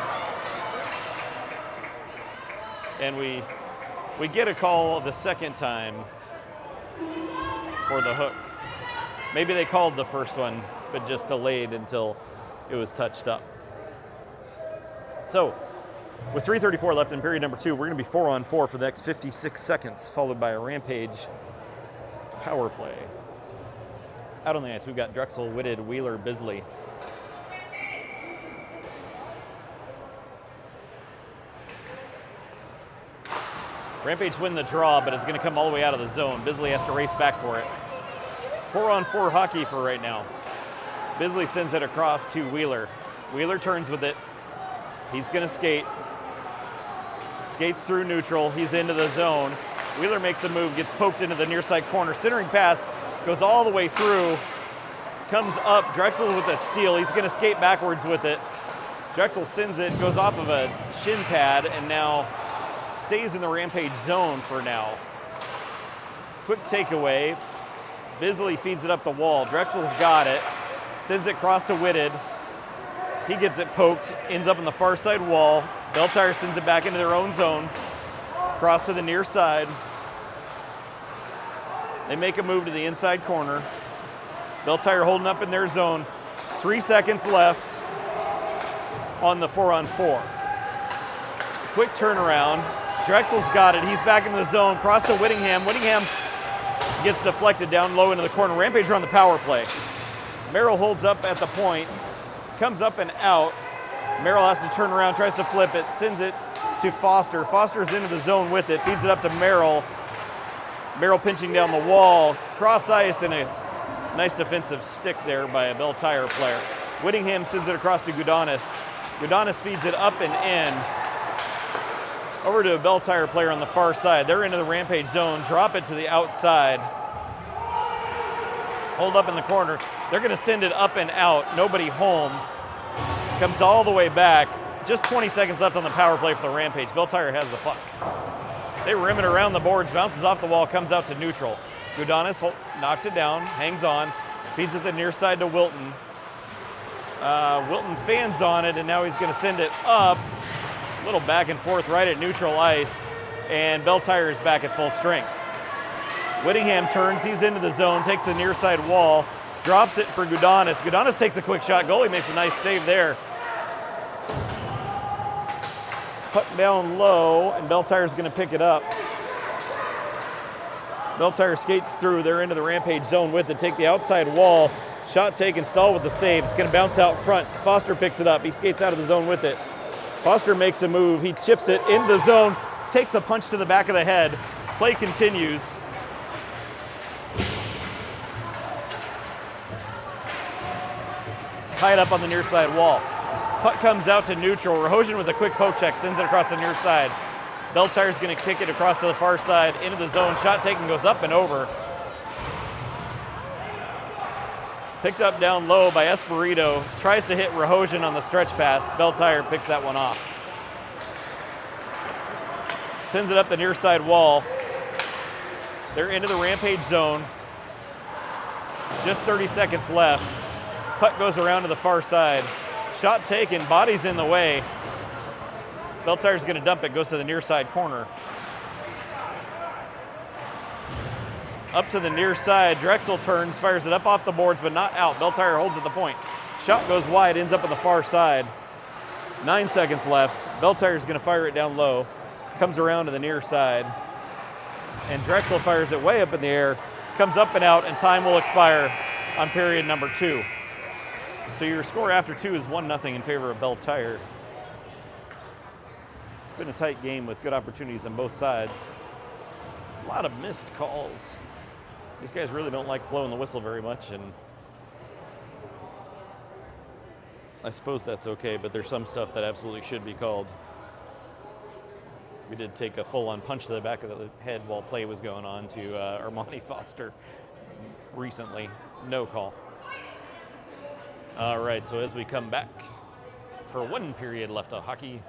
And we get a call the second time for the hook. Maybe they called the first one, but just delayed until it was touched up. So, with 3:34 left in period number 2, we're going to be 4-on-4 for the next 56 seconds, followed by a Rampage power play. Out on the ice, we've got Drexel, Whitted, Wheeler, Bisley. Rampage win the draw, but it's going to come all the way out of the zone. Bisley has to race back for it. 4-on-4 hockey for right now. Bisley sends it across to Wheeler. Wheeler turns with it. He's going to skate. Skates through neutral. He's into the zone. Wheeler makes a move, gets poked into the near side corner. Centering pass goes all the way through. Comes up. Drexel with a steal. He's going to skate backwards with it. Drexel sends it, goes off of a shin pad, and now stays in the Rampage zone for now. Quick takeaway. Bisley feeds it up the wall. Drexel's got it. Sends it across to Whitted. He gets it poked, ends up on the far side wall. Belle sends it back into their own zone. Cross to the near side. They make a move to the inside corner. Belle holding up in their zone. 3 seconds left on the 4-on-4. Quick turnaround. Drexel's got it. He's back into the zone. Cross to Whittingham. Whittingham gets deflected down low into the corner. Rampage are on the power play. Merrill holds up at the point. Comes up and out. Merrill has to turn around, tries to flip it, sends it to Foster. Foster's into the zone with it, feeds it up to Merrill. Merrill pinching down the wall. Cross ice and a nice defensive stick there by a Belle player. Whittingham sends it across to Gudanis. Gudanis feeds it up and in. Over to a Belle player on the far side. They're into the Rampage zone. Drop it to the outside. Hold up in the corner. They're going to send it up and out. Nobody home. Comes all the way back. Just 20 seconds left on the power play for the Rampage. Belle has the puck. They rim it around the boards. Bounces off the wall. Comes out to neutral. Gudanis knocks it down. Hangs on. Feeds it the near side to Wilton. Wilton fans on it, and now he's going to send it up. A little back and forth right at neutral ice, and Belle is back at full strength. Whittingham turns, he's into the zone, takes the near side wall, drops it for Gudanis. Gudanis takes a quick shot, goalie makes a nice save there. Puck down low, and Belle is going to pick it up. Belle skates through, they're into the Rampage zone with it, take the outside wall, shot taken, Stahl with the save, it's going to bounce out front. Foster picks it up, he skates out of the zone with it. Foster makes a move. He chips it in the zone, takes a punch to the back of the head. Play continues. Tied up on the near side wall. Puck comes out to neutral. Rahosian with a quick poke check, sends it across the near side. Belle Tire's going to kick it across to the far side, into the zone. Shot taken goes up and over. Picked up down low by Esperito. Tries to hit Rahosian on the stretch pass. Belle Tire picks that one off. Sends it up the near side wall. They're into the Rampage zone. Just 30 seconds left. Puck goes around to the far side. Shot taken, body's in the way. Belle Tire's gonna dump it, goes to the near side corner. Up to the near side, Drexel turns, fires it up off the boards, but not out. Belle Tire holds at the point. Shot goes wide, ends up on the far side. 9 seconds left. Belle Tire's gonna fire it down low. Comes around to the near side. And Drexel fires it way up in the air. Comes up and out, and time will expire on period number 2. So your score after 2 is 1-0 in favor of Belle Tire. It's been a tight game with good opportunities on both sides. A lot of missed calls. These guys really don't like blowing the whistle very much, and I suppose that's okay, but there's some stuff that absolutely should be called. We did take a full-on punch to the back of the head while play was going on to Armani Foster recently. No call. All right, so as we come back for 1 period left of hockey.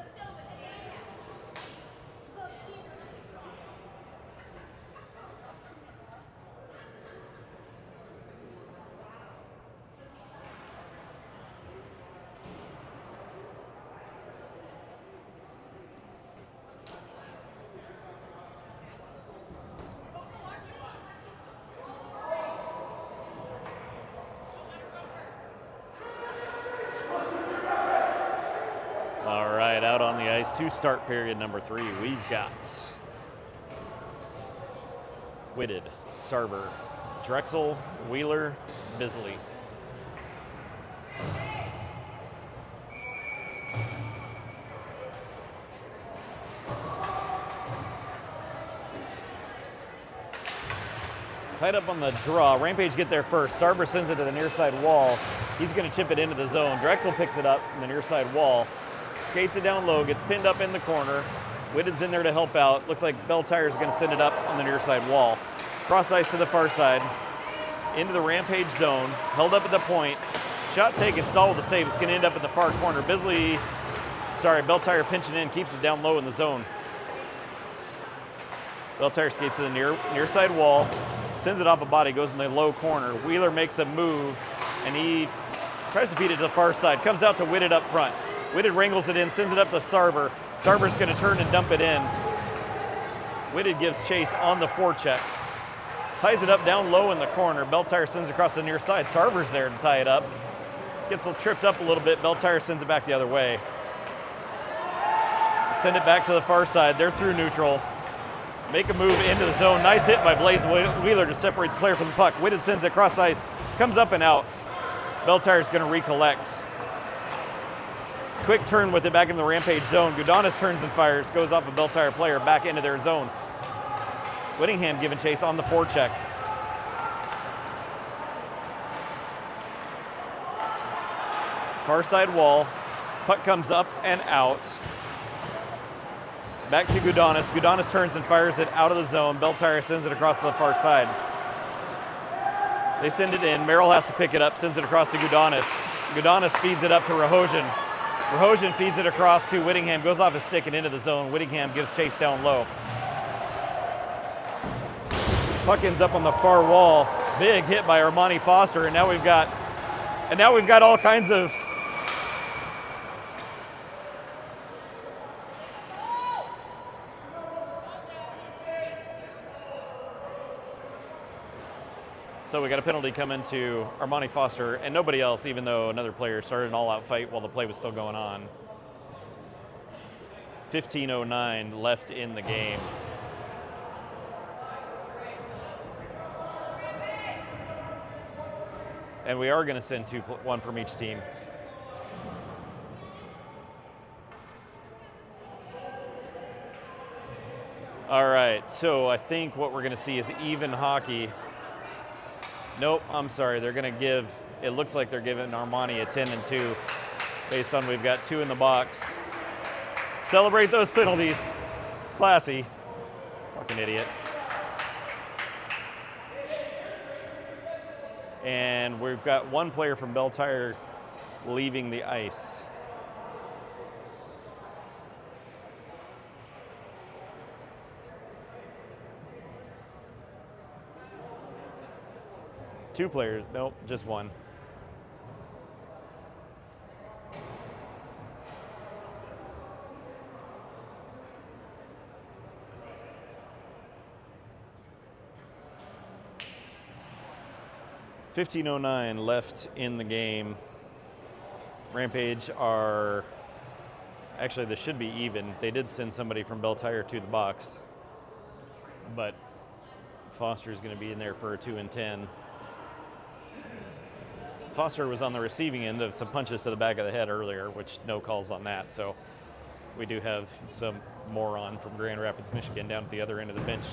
Out on the ice to start period number 3, we've got Whitted, Sarver, Drexel, Wheeler, Bisley. Tied up on the draw. Rampage get there first. Sarver sends it to the near side wall. He's going to chip it into the zone. Drexel picks it up in the near side wall. Skates it down low, gets pinned up in the corner. Whitted's in there to help out. Looks like Belle Tire's going to send it up on the near side wall. Cross ice to the far side. Into the Rampage zone. Held up at the point. Shot taken, stalled with a save. It's going to end up in the far corner. Belle Tire pinching in, keeps it down low in the zone. Belle Tire skates to the near side wall. Sends it off a body, goes in the low corner. Wheeler makes a move, and he tries to feed it to the far side. Comes out to Whitted up front. Whitted wrangles it in, sends it up to Sarver. Sarver's going to turn and dump it in. Whitted gives chase on the forecheck. Ties it up down low in the corner. Belle Tire sends it across the near side. Sarver's there to tie it up. Gets tripped up a little bit. Belle Tire sends it back the other way. Send it back to the far side. They're through neutral. Make a move into the zone. Nice hit by Blaze Wheeler to separate the player from the puck. Whitted sends it across ice. Comes up and out. Belle Tire's going to recollect. Quick turn with it back in the Rampage zone. Gudanis turns and fires. Goes off a Belle Tire player back into their zone. Whittingham giving chase on the forecheck. Far side wall. Puck comes up and out. Back to Gudanis. Gudanis turns and fires it out of the zone. Belle Tire sends it across to the far side. They send it in. Merrill has to pick it up, sends it across to Gudanis. Gudanis feeds it up to Rahosian. Rahosian feeds it across to Whittingham, goes off his stick and into the zone. Whittingham gives chase down low. Puck ends up on the far wall. Big hit by Armani Foster, and now we've got all kinds of So we got a penalty coming to Armani Foster and nobody else, even though another player started an all-out fight while the play was still going on. 15:09 left in the game. And we are going to send one from each team. All right, so I think what we're going to see is even hockey. Nope, I'm sorry. They're going to give, it looks like they're giving Armani a 10-2 based on we've got 2 in the box. Celebrate those penalties. It's classy. Fucking idiot. And we've got one player from Belle Tire leaving the ice. Two players, nope, just one. $15:09 left in the game. Rampage are, actually this should be even. They did send somebody from Belle Tire to the box, but Foster's gonna be in there for a 2 and 10. Foster was on the receiving end of some punches to the back of the head earlier, which no calls on that. So we do have some moron from Grand Rapids, Michigan down at the other end of the bench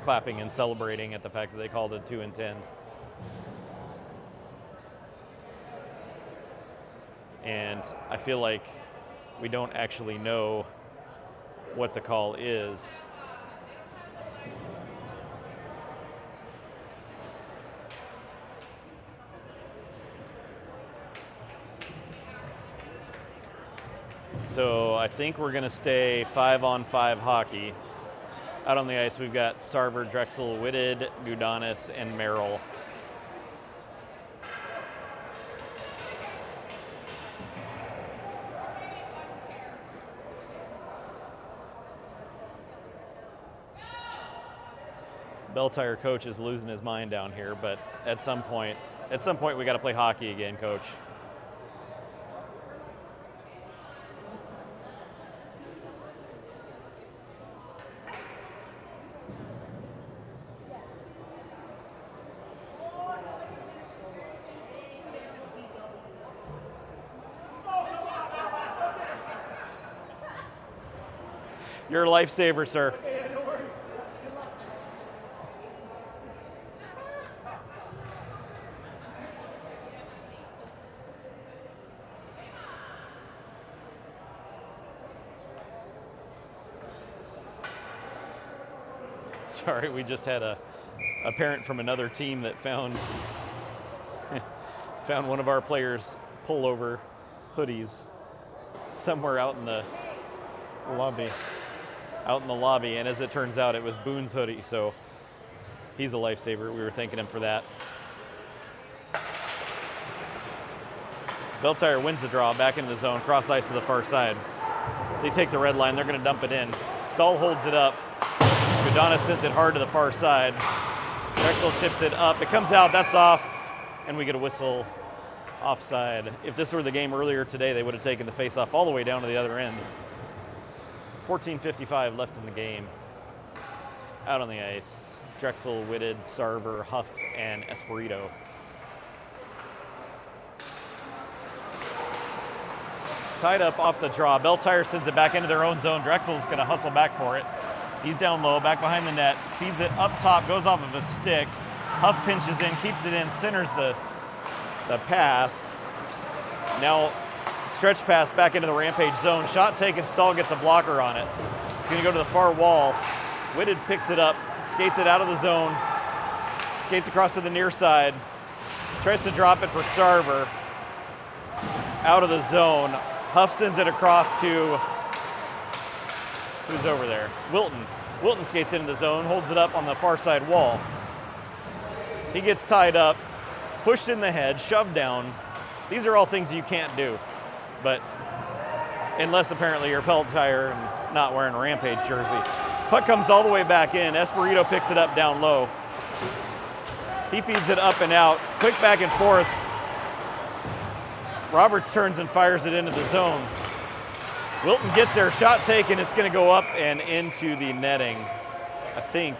clapping and celebrating at the fact that they called it 2 and 10. And I feel like we don't actually know what the call is. So I think we're going to stay 5-on-5 hockey. Out on the ice, we've got Sarver, Drexel, Whitted, Gudanis, and Merrill. Belle Tire coach is losing his mind down here, but at some point we got to play hockey again, coach. You're a lifesaver, sir. Sorry, we just had a parent from another team that found one of our players' pullover hoodies somewhere out in the lobby. And as it turns out, it was Boone's hoodie, so he's a lifesaver. We were thanking him for that. Belle Tire wins the draw, back into the zone, cross ice to the far side. They take the red line, they're going to dump it in. Stahl holds it up. Gudanis sends it hard to the far side. Drexel chips it up. It comes out, that's off, and we get a whistle offside. If this were the game earlier today, they would have taken the face-off all the way down to the other end. 14:55 left in the game. Out on the ice, Drexel, Whitted, Sarver, Huff, and Espirito. Tied up off the draw. Belle Tire sends it back into their own zone. Drexel's going to hustle back for it. He's down low, back behind the net, feeds it up top, goes off of a stick. Huff pinches in, keeps it in, centers the pass. Now, stretch pass back into the Rampage zone. Shot taken, Stahl gets a blocker on it. It's going to go to the far wall. Whitted picks it up, skates it out of the zone, skates across to the near side, tries to drop it for Sarver. Out of the zone. Huff sends it across to, who's over there? Wilton. Wilton skates into the zone, holds it up on the far side wall. He gets tied up, pushed in the head, shoved down. These are all things you can't do. But unless apparently you're Belle Tire and not wearing a Rampage jersey. Puck comes all the way back in. Espirito picks it up down low. He feeds it up and out. Quick back and forth. Roberts turns and fires it into the zone. Wilton gets there, shot taken. It's going to go up and into the netting. I think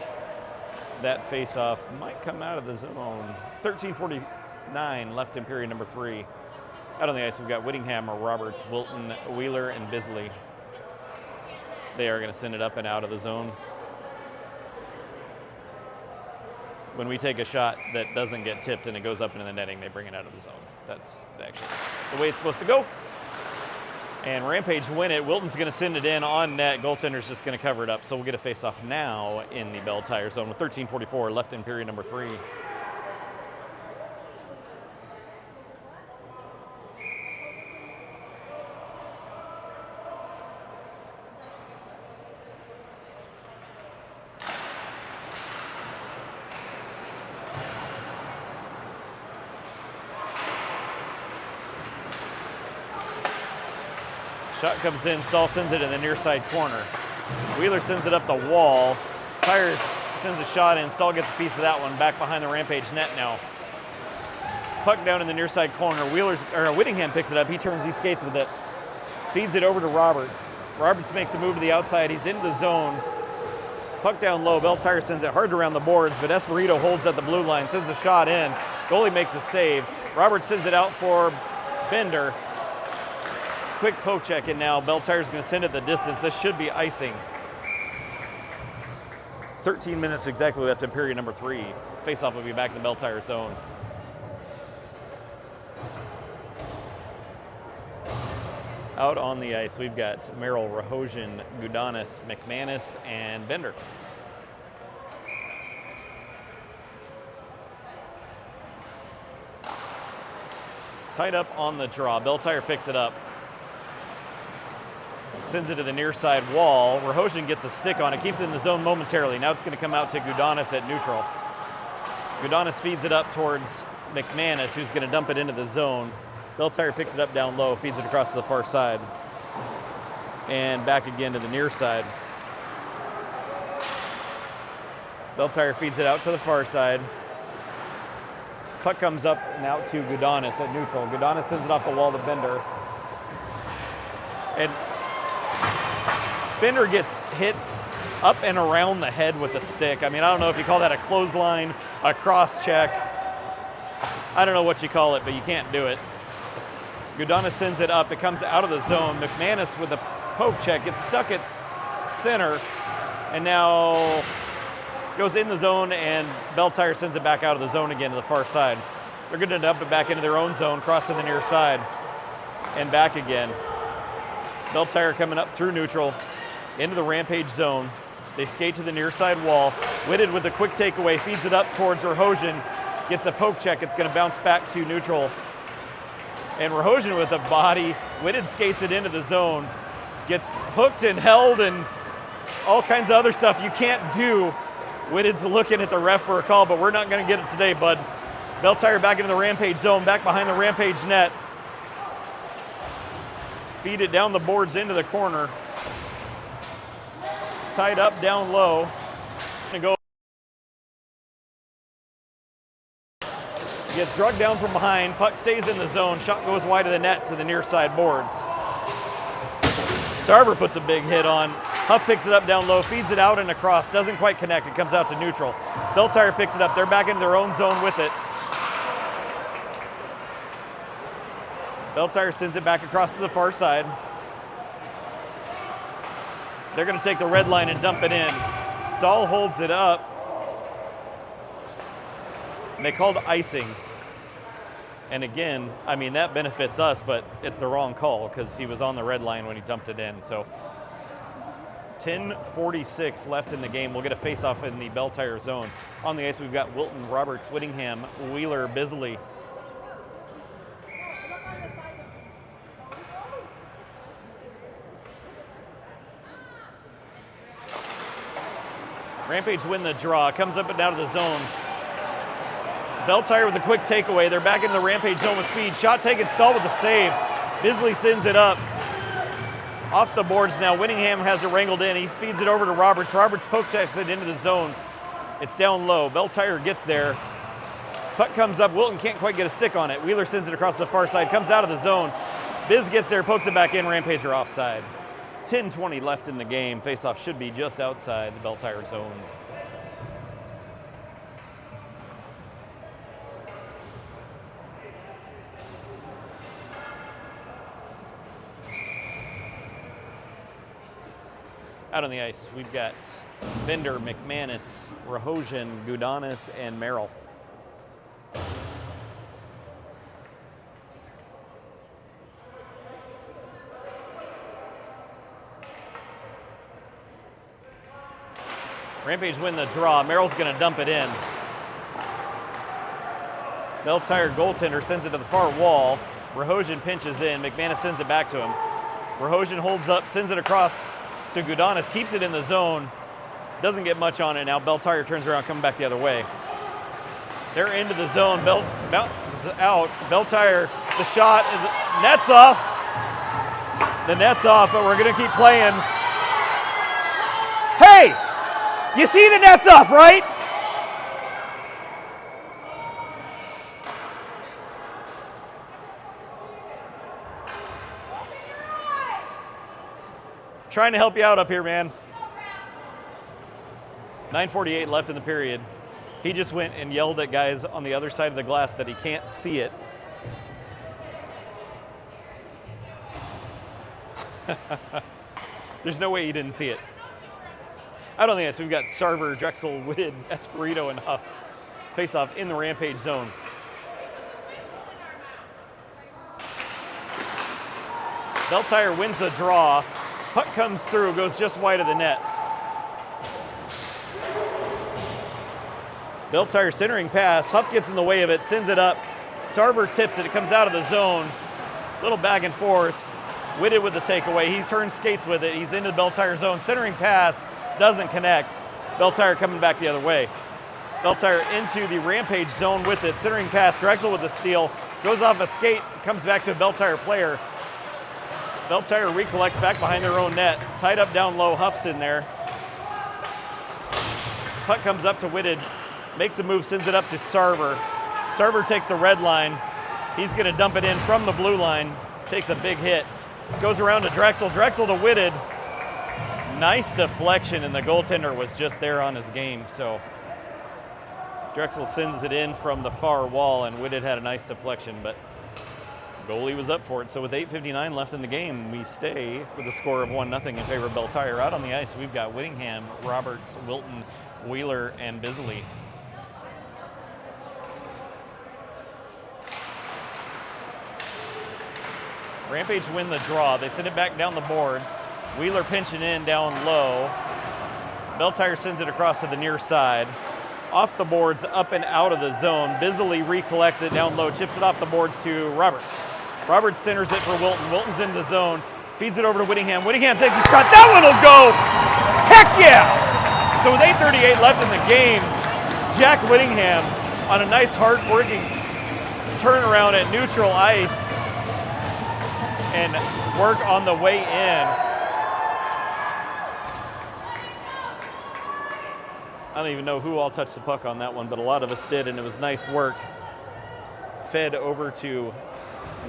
that face-off might come out of the zone. 13:49 left in period number 3. Out on the ice, we've got Whittingham, Roberts, Wilton, Wheeler, and Bisley. They are going to send it up and out of the zone. When we take a shot that doesn't get tipped and it goes up into the netting, they bring it out of the zone. That's actually the way it's supposed to go. And Rampage win it. Wilton's going to send it in on net. Goaltender's just going to cover it up. So we'll get a face-off now in the Belle Tire zone with 13:44 left in period number 3. Shot comes in, Stahl sends it in the near side corner. Wheeler sends it up the wall. Tires sends a shot in, Stahl gets a piece of that one, back behind the Rampage net now. Puck down in the near side corner. Whittingham picks it up, he turns, he skates with it. Feeds it over to Roberts. Roberts makes a move to the outside, he's into the zone. Puck down low, Belle Tire sends it hard around the boards, but Esperito holds at the blue line, sends a shot in. Goalie makes a save. Roberts sends it out for Bender. Quick poke check in now. Belle Tire's going to send it the distance. This should be icing. 13 minutes exactly left in period number 3. Face-off will be back in the Belle Tire zone. Out on the ice, we've got Merrill, Rahosian, Gudanis, McManus, and Bender. Tied up on the draw. Belle Tire picks it up. Sends it to the near side wall. Rahosian gets a stick on it, keeps it in the zone momentarily. Now it's going to come out to Gudanis at neutral. Gudanis feeds it up towards McManus, who's going to dump it into the zone. Belle Tire picks it up down low, feeds it across to the far side. And back again to the near side. Belle Tire feeds it out to the far side. Puck comes up and out to Gudanis at neutral. Gudanis sends it off the wall to Bender. And Bender gets hit up and around the head with a stick. I mean, I don't know if you call that a clothesline, a cross check. I don't know what you call it, but you can't do it. Gudanis sends it up. It comes out of the zone. McManus with a poke check. Gets stuck at center and now goes in the zone, and Belle Tire sends it back out of the zone again to the far side. They're going to dump it back into their own zone, cross to the near side, and back again. Belle Tire coming up through neutral into the Rampage zone. They skate to the near side wall. Whitted with a quick takeaway, feeds it up towards Rahosian. Gets a poke check. It's going to bounce back to neutral. And Rahosian with a body. Whitted skates it into the zone. Gets hooked and held and all kinds of other stuff you can't do. Whitted's looking at the ref for a call, but we're not going to get it today, bud. Belle Tire back into the Rampage zone, back behind the Rampage net. Feed it down the boards into the corner. Tied up down low. Gonna go. Gets drugged down from behind. Puck stays in the zone. Shot goes wide of the net to the near side boards. Sarver puts a big hit on. Huff picks it up down low, feeds it out and across. Doesn't quite connect. It comes out to neutral. Belle Tire picks it up. They're back into their own zone with it. Belle Tire sends it back across to the far side. They're going to take the red line and dump it in. Stahl holds it up. And they called icing. And again, I mean, that benefits us, but it's the wrong call because he was on the red line when he dumped it in. So 10:46 left in the game. We'll get a face-off in the Belle Tire zone. On the ice, we've got Wilton, Roberts, Whittingham, Wheeler, Bisley. Rampage win the draw, comes up and down to the zone. Belle Tire with a quick takeaway. They're back into the Rampage zone with speed. Shot taken, Stahl with the save. Bisley sends it up. Off the boards now. Whittingham has it wrangled in. He feeds it over to Roberts. Roberts pokes it into the zone. It's down low. Belle Tire gets there. Puck comes up. Wilton can't quite get a stick on it. Wheeler sends it across the far side. Comes out of the zone. Biz gets there, pokes it back in. Rampage are offside. 10:20 left in the game. Face-off should be just outside the Belle Tire zone. Out on the ice, we've got Bender, McManus, Rahosian, Gudanis, and Merrill. Rampage win the draw. Merrill's going to dump it in. Belle Tire goaltender sends it to the far wall. Rahosian pinches in. McManus sends it back to him. Rahosian holds up, sends it across to Gudanis, keeps it in the zone. Doesn't get much on it now. Belle Tire turns around, coming back the other way. They're into the zone. Belle bounces out. Belle Tire, the shot, net's off. The net's off, but we're going to keep playing. Hey! You see the net's off, right? Trying to help you out up here, man. 9:48 left in the period. He just went and yelled at guys on the other side of the glass that he can't see it. There's no way he didn't see it. Out on the ice, we've got Sarver, Drexel, Whitted, Espirito, and Huff. Face off in the Rampage zone. Belle Tire wins the draw. Puck comes through, goes just wide of the net. Belle Tire centering pass. Huff gets in the way of it, sends it up. Sarver tips it. It comes out of the zone. Little back and forth. Whitted with the takeaway. He turns skates with it. He's into the Belle Tire zone. Centering pass doesn't connect. Belle Tire coming back the other way. Belle Tire into the Rampage zone with it. Centering pass. Drexel with the steal. Goes off a skate. Comes back to a Belle Tire player. Belle Tire recollects back behind their own net. Tied up down low. Huff's in there. Puck comes up to Whitted. Makes a move, sends it up to Sarver. Sarver takes the red line. He's going to dump it in from the blue line. Takes a big hit. Goes around to Drexel. Drexel to Whitted. Nice deflection, and the goaltender was just there on his game. So Drexel sends it in from the far wall, and Whitted had a nice deflection, but goalie was up for it. So with 8:59 left in the game, we stay with a score of 1-0 in favor of Belle Tire. Out on the ice, we've got Whittingham, Roberts, Wilton, Wheeler, and Bisley. Rampage win the draw. They send it back down the boards. Wheeler pinching in down low. Belle Tire sends it across to the near side. Off the boards, up and out of the zone. Bisley recollects it down low, chips it off the boards to Roberts. Roberts centers it for Wilton. Wilton's in the zone, feeds it over to Whittingham. Whittingham takes a shot. That one will go! Heck yeah! So with 8:38 left in the game, Jack Whittingham on a nice, hard-working turnaround at neutral ice and work on the way in. I don't even know who all touched the puck on that one, but a lot of us did, and it was nice work. Fed over to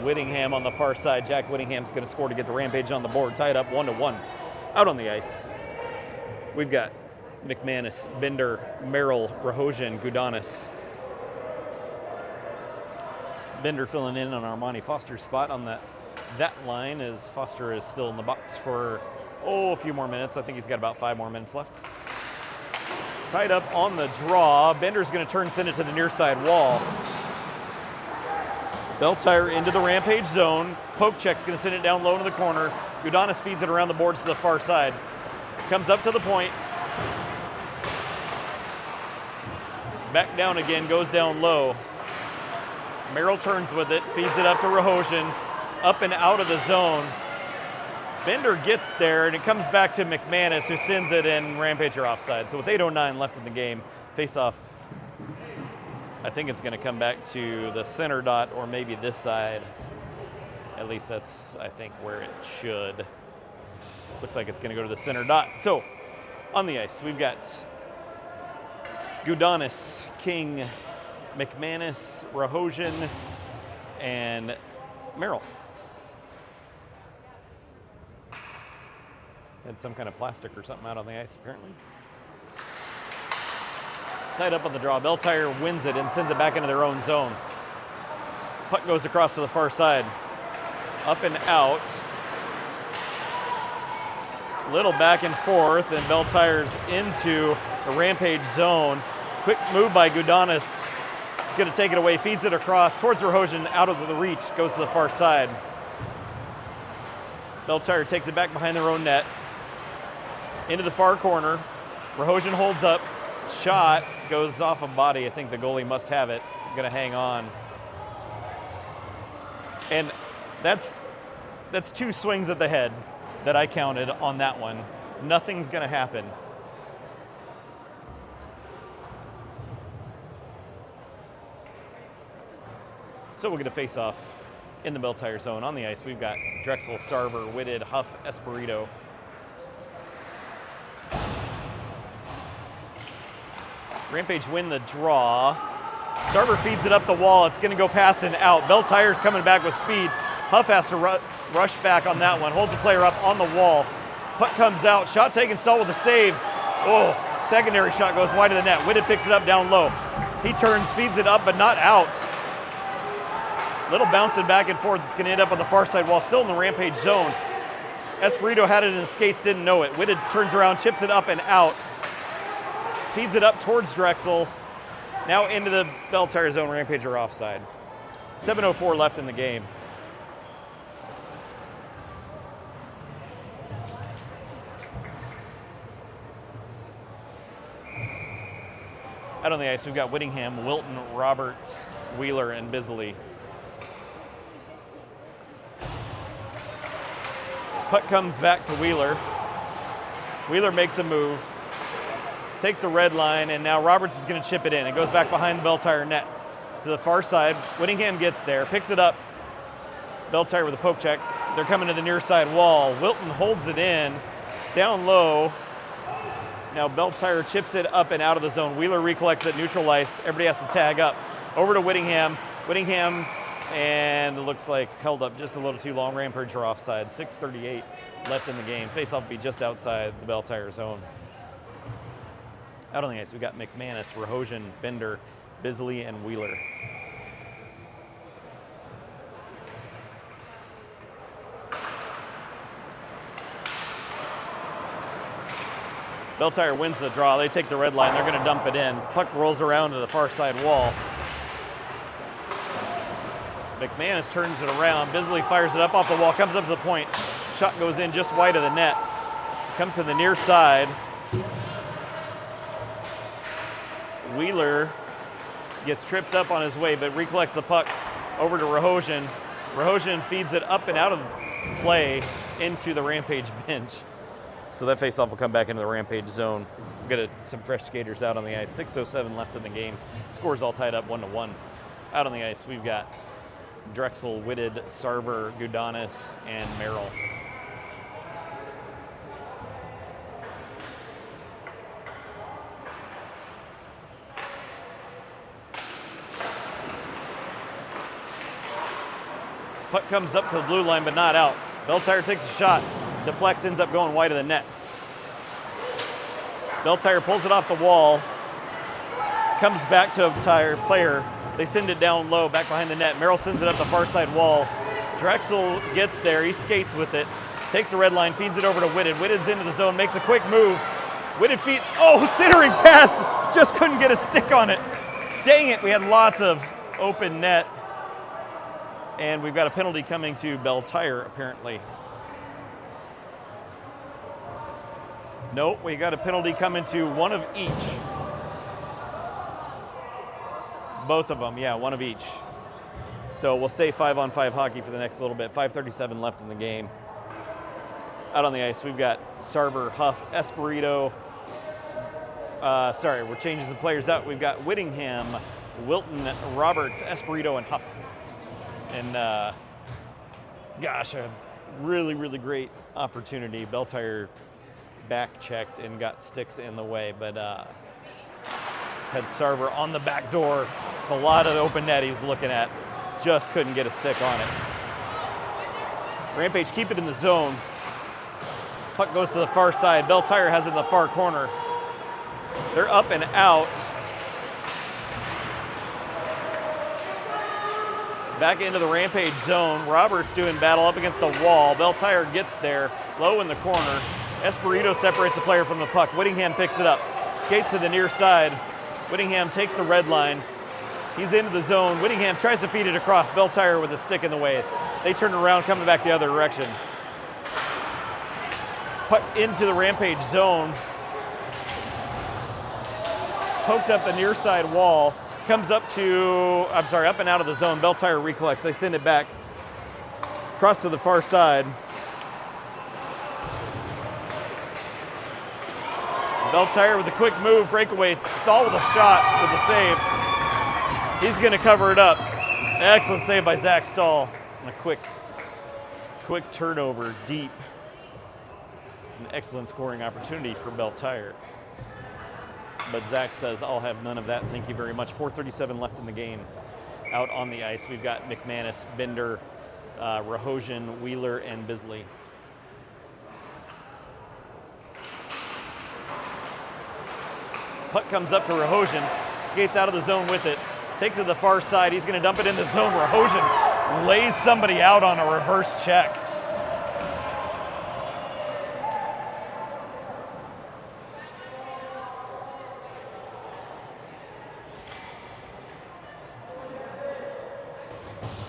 Whittingham on the far side. Jack Whittingham's going to score to get the Rampage on the board, tied up 1-1. Out on the ice, we've got McManus, Bender, Merrill, Rahosian, Gudanis. Bender filling in on Armani Foster's spot on that line, as Foster is still in the box for, a few more minutes. I think he's got about 5 more minutes left. Tied up on the draw. Bender's going to send it to the near side wall. Belle Tire into the Rampage zone. Poke check's going to send it down low into the corner. Gudanis feeds it around the boards to the far side. Comes up to the point. Back down again, goes down low. Merrill turns with it, feeds it up to Rahosian. Up and out of the zone. Bender gets there, and it comes back to McManus, who sends it in. Rampage are offside. So with 8:09 left in the game, face-off, I think it's going to come back to the center dot or maybe this side. At least that's, I think, where it should. Looks like it's going to go to the center dot. So on the ice, we've got Gudanis, King, McManus, Rahosian, and Merrill. Had some kind of plastic or something out on the ice, apparently. Tied up on the draw. Belle Tire wins it and sends it back into their own zone. Puck goes across to the far side. Up and out. Little back and forth, and Belle Tire's into the Rampage zone. Quick move by Gudanis. He's going to take it away, feeds it across towards Rahosian, out of the reach, goes to the far side. Belle Tire takes it back behind their own net. Into the far corner. Rahosian holds up. Shot goes off a body. I think the goalie must have it. Gonna hang on. And that's 2 swings at the head that I counted on that one. Nothing's gonna happen. So we're gonna face off in the Belle Tire zone. On the ice, we've got Drexel, Sarver, Whitted, Huff, Espirito. Rampage win the draw. Sarver feeds it up the wall. It's gonna go past and out. Belle Tire's coming back with speed. Huff has to rush back on that one. Holds the player up on the wall. Puck comes out. Shot taken, Stahl with a save. Oh, secondary shot goes wide of the net. Whitted picks it up down low. He turns, feeds it up, but not out. Little bouncing back and forth. It's gonna end up on the far side wall, still in the Rampage zone. Espirito had it in his skates, didn't know it. Whitted turns around, chips it up and out. Feeds it up towards Drexel. Now into the Belle Tire zone. Rampage are offside. 7:04 left in the game. Out on the ice, we've got Whittingham, Wilton, Roberts, Wheeler, and Bisley. Puck comes back to Wheeler. Wheeler makes a move. Takes the red line, and now Roberts is going to chip it in. It goes back behind the Belle Tire net to the far side. Whittingham gets there, picks it up. Belle Tire with a poke check. They're coming to the near side wall. Wilton holds it in. It's down low. Now Belle Tire chips it up and out of the zone. Wheeler recollects it, neutral ice. Everybody has to tag up. Over to Whittingham. Whittingham, and it looks like held up just a little too long. Rampage are offside. 6:38 left in the game. Face-off will be just outside the Belle Tire zone. Out on the ice, we got McManus, Rahosian, Bender, Bisley, and Wheeler. Belle Tire wins the draw. They take the red line. They're going to dump it in. Puck rolls around to the far side wall. McManus turns it around. Bisley fires it up off the wall, comes up to the point. Shot goes in just wide of the net. Comes to the near side. Wheeler gets tripped up on his way, but recollects the puck over to Rahosian. Rahosian feeds it up and out of play into the Rampage bench. So that faceoff will come back into the Rampage zone. We'll get some fresh skaters out on the ice. 6:07 left in the game. Scores all tied up 1-1. Out on the ice, we've got Drexel, Whitted, Sarver, Gudanis, and Merrill. Puck comes up to the blue line, but not out. Belle Tire takes a shot. Deflects, ends up going wide of the net. Belle Tire pulls it off the wall. Comes back to a Tire player. They send it down low, back behind the net. Merrill sends it up the far side wall. Drexel gets there. He skates with it. Takes the red line, feeds it over to Whitted. Whitted's into the zone, makes a quick move. Whitted feet. Oh, centering pass. Just couldn't get a stick on it. Dang it, we had lots of open net. And we've got a penalty coming to Belle Tire, apparently. Nope, we got a penalty coming to one of each. Both of them, yeah, one of each. So we'll stay 5-on-5 hockey for the next little bit. 5:37 left in the game. Out on the ice, we've got Sarver, Huff, Espirito. We're changing some players out. We've got Whittingham, Wilton, Roberts, Espirito, and Huff. And gosh, a really, really great opportunity. Belle Tire back checked and got sticks in the way, but had Sarver on the back door. A lot of open net he was looking at. Just couldn't get a stick on it. Rampage keep it in the zone. Puck goes to the far side. Belle Tire has it in the far corner. They're up and out. Back into the Rampage zone. Roberts doing battle up against the wall. Belle Tire gets there, low in the corner. Espirito separates a player from the puck. Whittingham picks it up, skates to the near side. Whittingham takes the red line. He's into the zone. Whittingham tries to feed it across. Belle Tire with a stick in the way. They turn around, coming back the other direction. Puck into the Rampage zone. poked up the near side wall, comes up to, up and out of the zone. Belle Tire recollects. They send it back across to the far side. Belle Tire with a quick move, breakaway, Stahl with a shot with the save. He's going to cover it up. Excellent save by Zach Stahl. And a quick turnover deep. An excellent scoring opportunity for Belle Tire. But Zach says, I'll have none of that. Thank you very much. 4:37 left in the game. Out on the ice, we've got McManus, Bender, Rahosian, Wheeler, and Bisley. Puck comes up to Rahosian, skates out of the zone with it, takes it to the far side. He's going to dump it in the zone. Rahosian lays somebody out on a reverse check.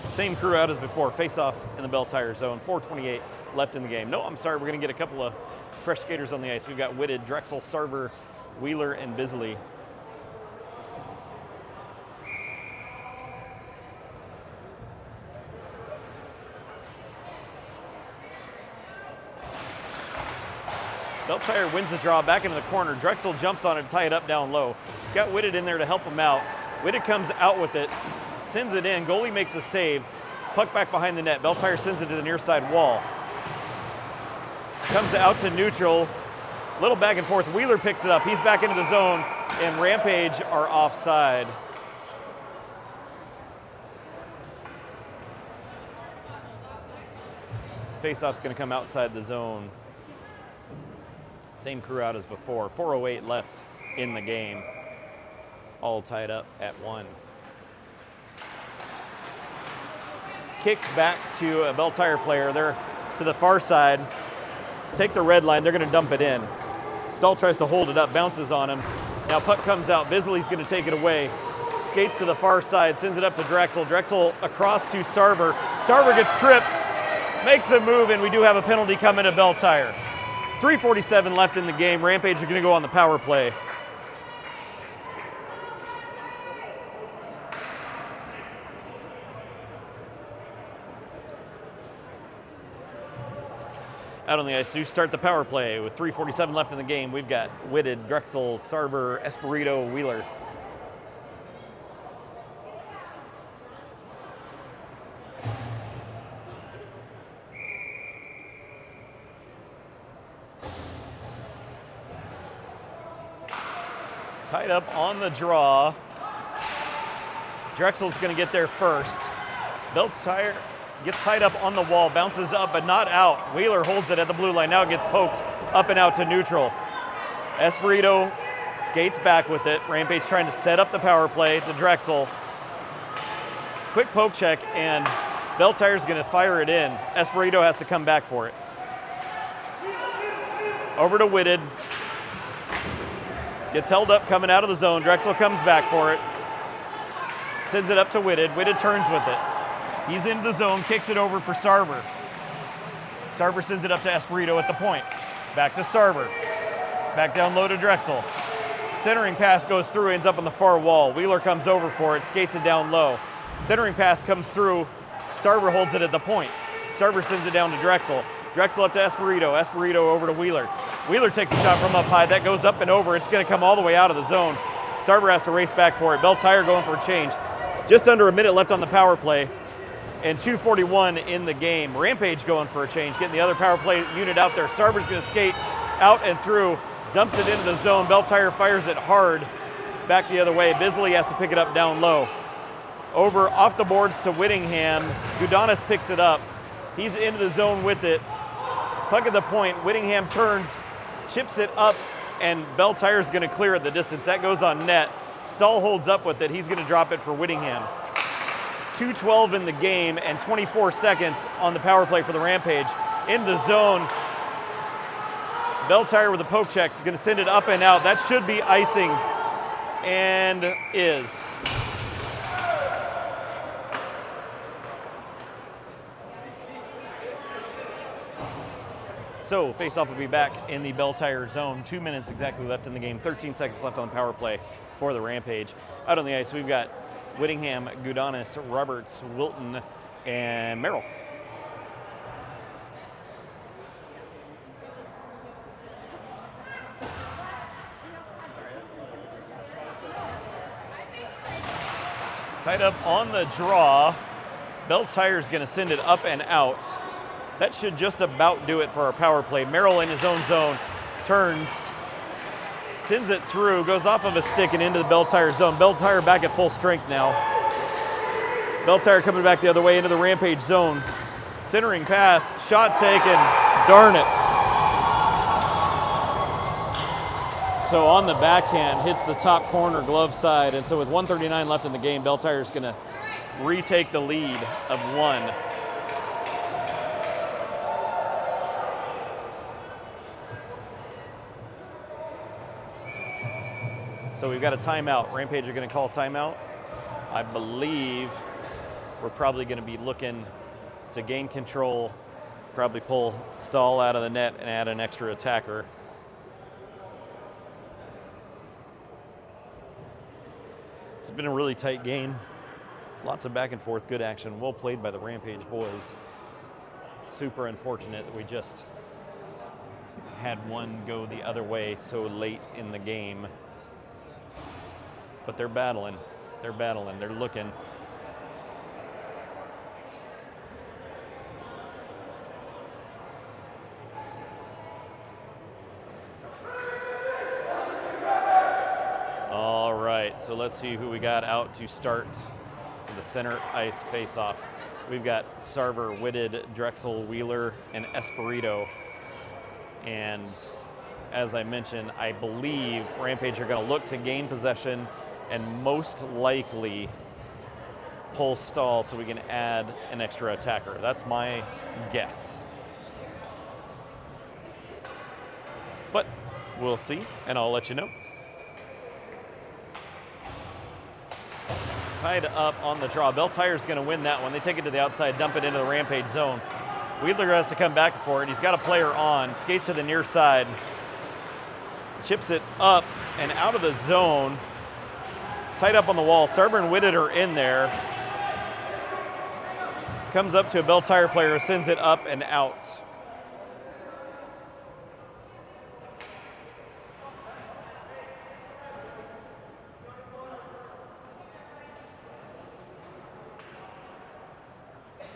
Same crew out as before. Face off in the Belle Tire zone. 4:28 left in the game. No, I'm sorry. We're going to get a couple of fresh skaters on the ice. We've got Whitted, Drexel, Sarver, Wheeler, and Bisley. Belle Tire wins the draw back into the corner. Drexel jumps on it to tie it up down low. He's got Whitted in there to help him out. Whitted comes out with it, sends it in. Goalie makes a save. Puck back behind the net. Belle Tire sends it to the near side wall. Comes out to neutral. Little back and forth. Wheeler picks it up. He's back into the zone, and Rampage are offside. Faceoff's going to come outside the zone. Same crew out as before. 4:08 left in the game. All tied up at 1. Kicked back to a Belle Tire player. They're to the far side. Take the red line. They're going to dump it in. Stahl tries to hold it up, bounces on him. Now puck comes out. Bisley's going to take it away. Skates to the far side, sends it up to Drexel. Drexel across to Sarver. Sarver gets tripped, makes a move, and we do have a penalty coming to Belle Tire. 3:47 left in the game. Rampage are going to go on the power play. Out on the ice to start the power play with 3:47 left in the game. We've got Whitted, Drexel, Sarver, Espirito, Wheeler. Tied up on the draw. Drexel's going to get there first. Belle Tire gets tied up on the wall, bounces up but not out. Wheeler holds it at the blue line. Now it gets poked up and out to neutral. Espirito skates back with it. Rampage trying to set up the power play to Drexel. Quick poke check, and Belle Tire's going to fire it in. Espirito has to come back for it. Over to Whitted. Gets held up coming out of the zone. Drexel comes back for it. Sends it up to Whitted. Whitted turns with it. He's into the zone, kicks it over for Sarver. Sarver sends it up to Espirito at the point. Back to Sarver. Back down low to Drexel. Centering pass goes through, ends up on the far wall. Wheeler comes over for it, skates it down low. Centering pass comes through. Sarver holds it at the point. Sarver sends it down to Drexel. Drexel up to Espirito. Espirito over to Wheeler. Wheeler takes a shot from up high. That goes up and over. It's going to come all the way out of the zone. Sarver has to race back for it. Belle Tire going for a change. Just under a minute left on the power play. And 2:41 in the game. Rampage going for a change, getting the other power play unit out there. Sarver's going to skate out and through, dumps it into the zone. Belle Tire fires it hard back the other way. Bisley has to pick it up down low. Over off the boards to Whittingham. Gudanis picks it up. He's into the zone with it. Puck at the point. Whittingham turns, chips it up, and Belle Tire's going to clear it the distance. That goes on net. Stahl holds up with it. He's going to drop it for Whittingham. 2:12 in the game and 24 seconds on the power play for the Rampage. In the zone, Belle Tire with a poke check is going to send it up and out. That should be icing, and is. So face-off will be back in the Belle Tire zone. 2 minutes exactly left in the game. 13 seconds left on the power play. for the Rampage. Out on the ice, we've got Whittingham, Gudanis, Roberts, Wilton, and Merrill. Tied up on the draw. Belle Tire's going to send it up and out. That should just about do it for our power play. Merrill in his own zone, turns, sends it through, goes off of a stick and into the Belle Tire zone. Belle Tire back at full strength now. Belle Tire coming back the other way into the Rampage zone. Centering pass, shot taken, darn it. So on the backhand, hits the top corner glove side, and so with 1:39 left in the game, Belle Tire is going to retake the lead of 1. So we've got a timeout. Rampage are going to call a timeout. I believe we're probably going to be looking to gain control, probably pull Stahl out of the net and add an extra attacker. It's been a really tight game. Lots of back and forth, good action. Well played by the Rampage boys. Super unfortunate that we just had one go the other way so late in the game. But they're battling. They're battling. They're looking. All right, so let's see who we got out to start for the center ice face-off. We've got Sarver, Whitted, Drexel, Wheeler, and Espirito. And as I mentioned, I believe Rampage are going to look to gain possession and most likely pull Stahl so we can add an extra attacker. That's my guess. But we'll see, and I'll let you know. Tied up on the draw. Belle Tire's going to win that one. They take it to the outside, dump it into the Rampage zone. Wheeler has to come back for it. He's got a player on, skates to the near side, chips it up and out of the zone. Tied up on the wall. Sarver and Whitted are in there. Comes up to a Belle Tire player, sends it up and out.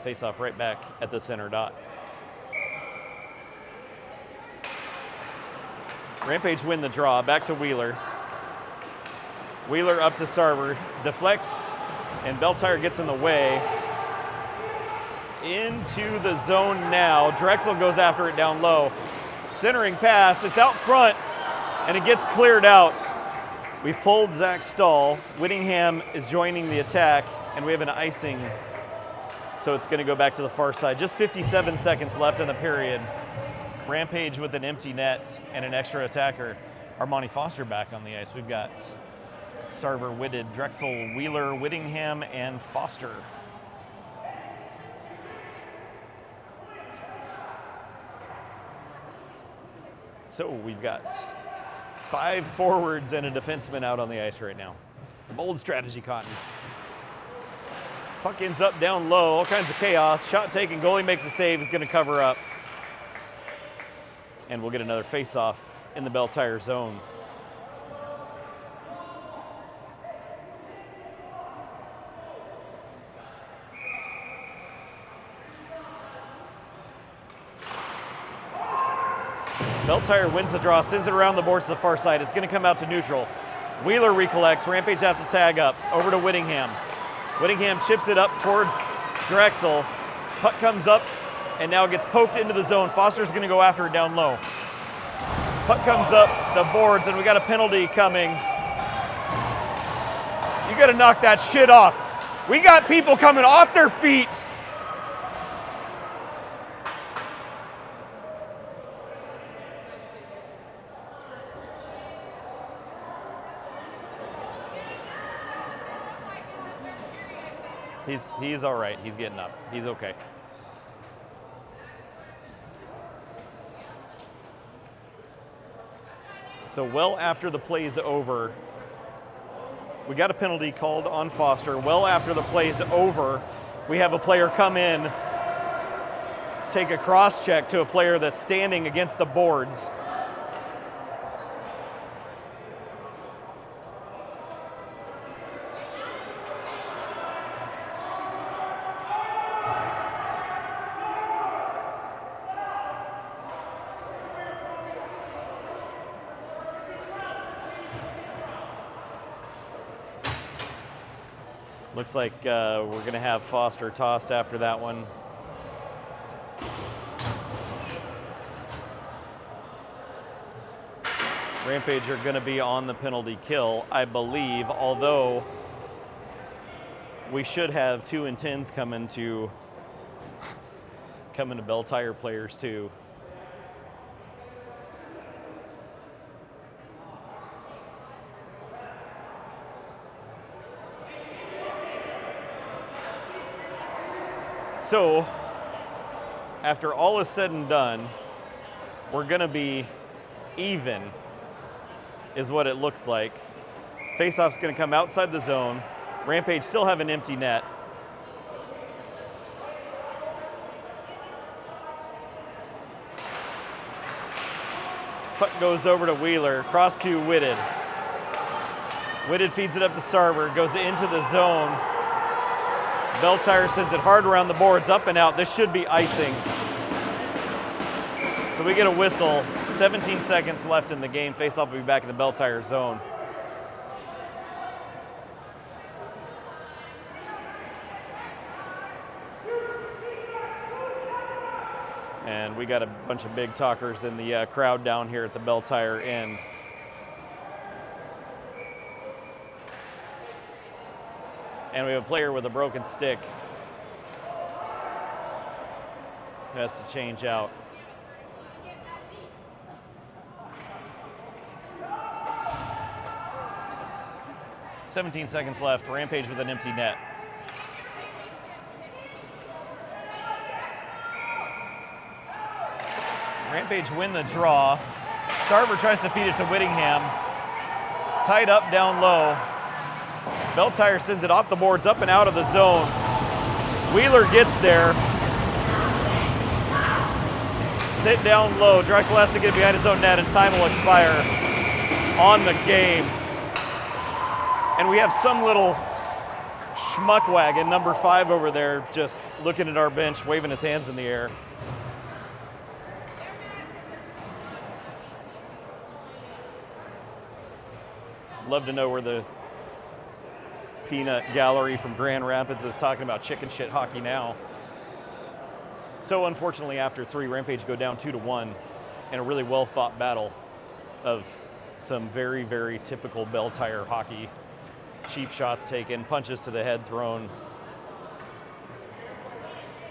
Face off right back at the center dot. Rampage win the draw. Back to Wheeler. Wheeler up to Sarver. Deflects, and Belle Tire gets in the way. It's into the zone now. Drexel goes after it down low. Centering pass. It's out front, and it gets cleared out. We've pulled Zach Stahl. Whittingham is joining the attack, and we have an icing. So it's going to go back to the far side. Just 57 seconds left in the period. Rampage with an empty net and an extra attacker. Armani Foster back on the ice. We've got Sarver, Whitted, Drexel, Wheeler, Whittingham, and Foster. So we've got 5 forwards and a defenseman out on the ice right now. It's a bold strategy, Cotton. Puck ends up down low, all kinds of chaos. Shot taken, goalie makes a save, is going to cover up. And we'll get another face-off in the Belle Tire zone. Belle Tire wins the draw, sends it around the boards to the far side. It's going to come out to neutral. Wheeler recollects. Rampage has to tag up. Over to Whittingham. Whittingham chips it up towards Drexel. Puck comes up and now gets poked into the zone. Foster's going to go after it down low. Puck comes up the boards, and we got a penalty coming. You got to knock that shit off. We got people coming off their feet. He's all right. He's getting up. He's okay. So well after the play is over, We got a penalty called on Foster well after the play's over. We have a player come in, take a cross check to a player that's standing against the boards. Looks like we're going to have Foster tossed after that one. Rampage are going to be on the penalty kill, I believe, although we should have 2 and 10s coming to Belle Tire players too. So, after all is said and done, we're going to be even, is what it looks like. Faceoff's going to come outside the zone. Rampage still have an empty net. Puck goes over to Wheeler, cross to Whitted. Whitted feeds it up to Sarver, goes into the zone. Belle Tire sends it hard around the boards, up and out. This should be icing. So we get a whistle. 17 seconds left in the game. Faceoff will be back in the Belle Tire zone. And we got a bunch of big talkers in the crowd down here at the Belle Tire end. And we have a player with a broken stick. Has to change out. "17 seconds left. Rampage with an empty net. Rampage win the draw. Sarver tries to feed it to Whittingham. Tied up down low. Belle Tire sends it off the boards, up and out of the zone. Wheeler gets there. Sit down low. Drexel has to get behind his own net, and time will expire on the game. And we have some little schmuckwagon, number 5 over there, just looking at our bench, waving his hands in the air. Love to know where the peanut gallery from Grand Rapids is talking about chicken shit hockey now. So unfortunately, after 3, Rampage go down 2-1 in a really well fought battle of some very, very typical Belle Tire hockey. Cheap shots taken, punches to the head thrown.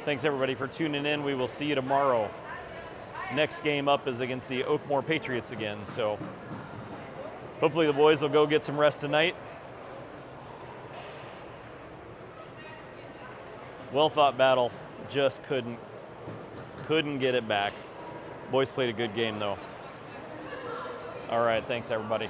Thanks everybody for tuning in. We will see you tomorrow. Next game up is against the Oakmore Patriots again. So hopefully the boys will go get some rest tonight. Well fought battle, just couldn't get it back. Boys played a good game though. All right, thanks everybody.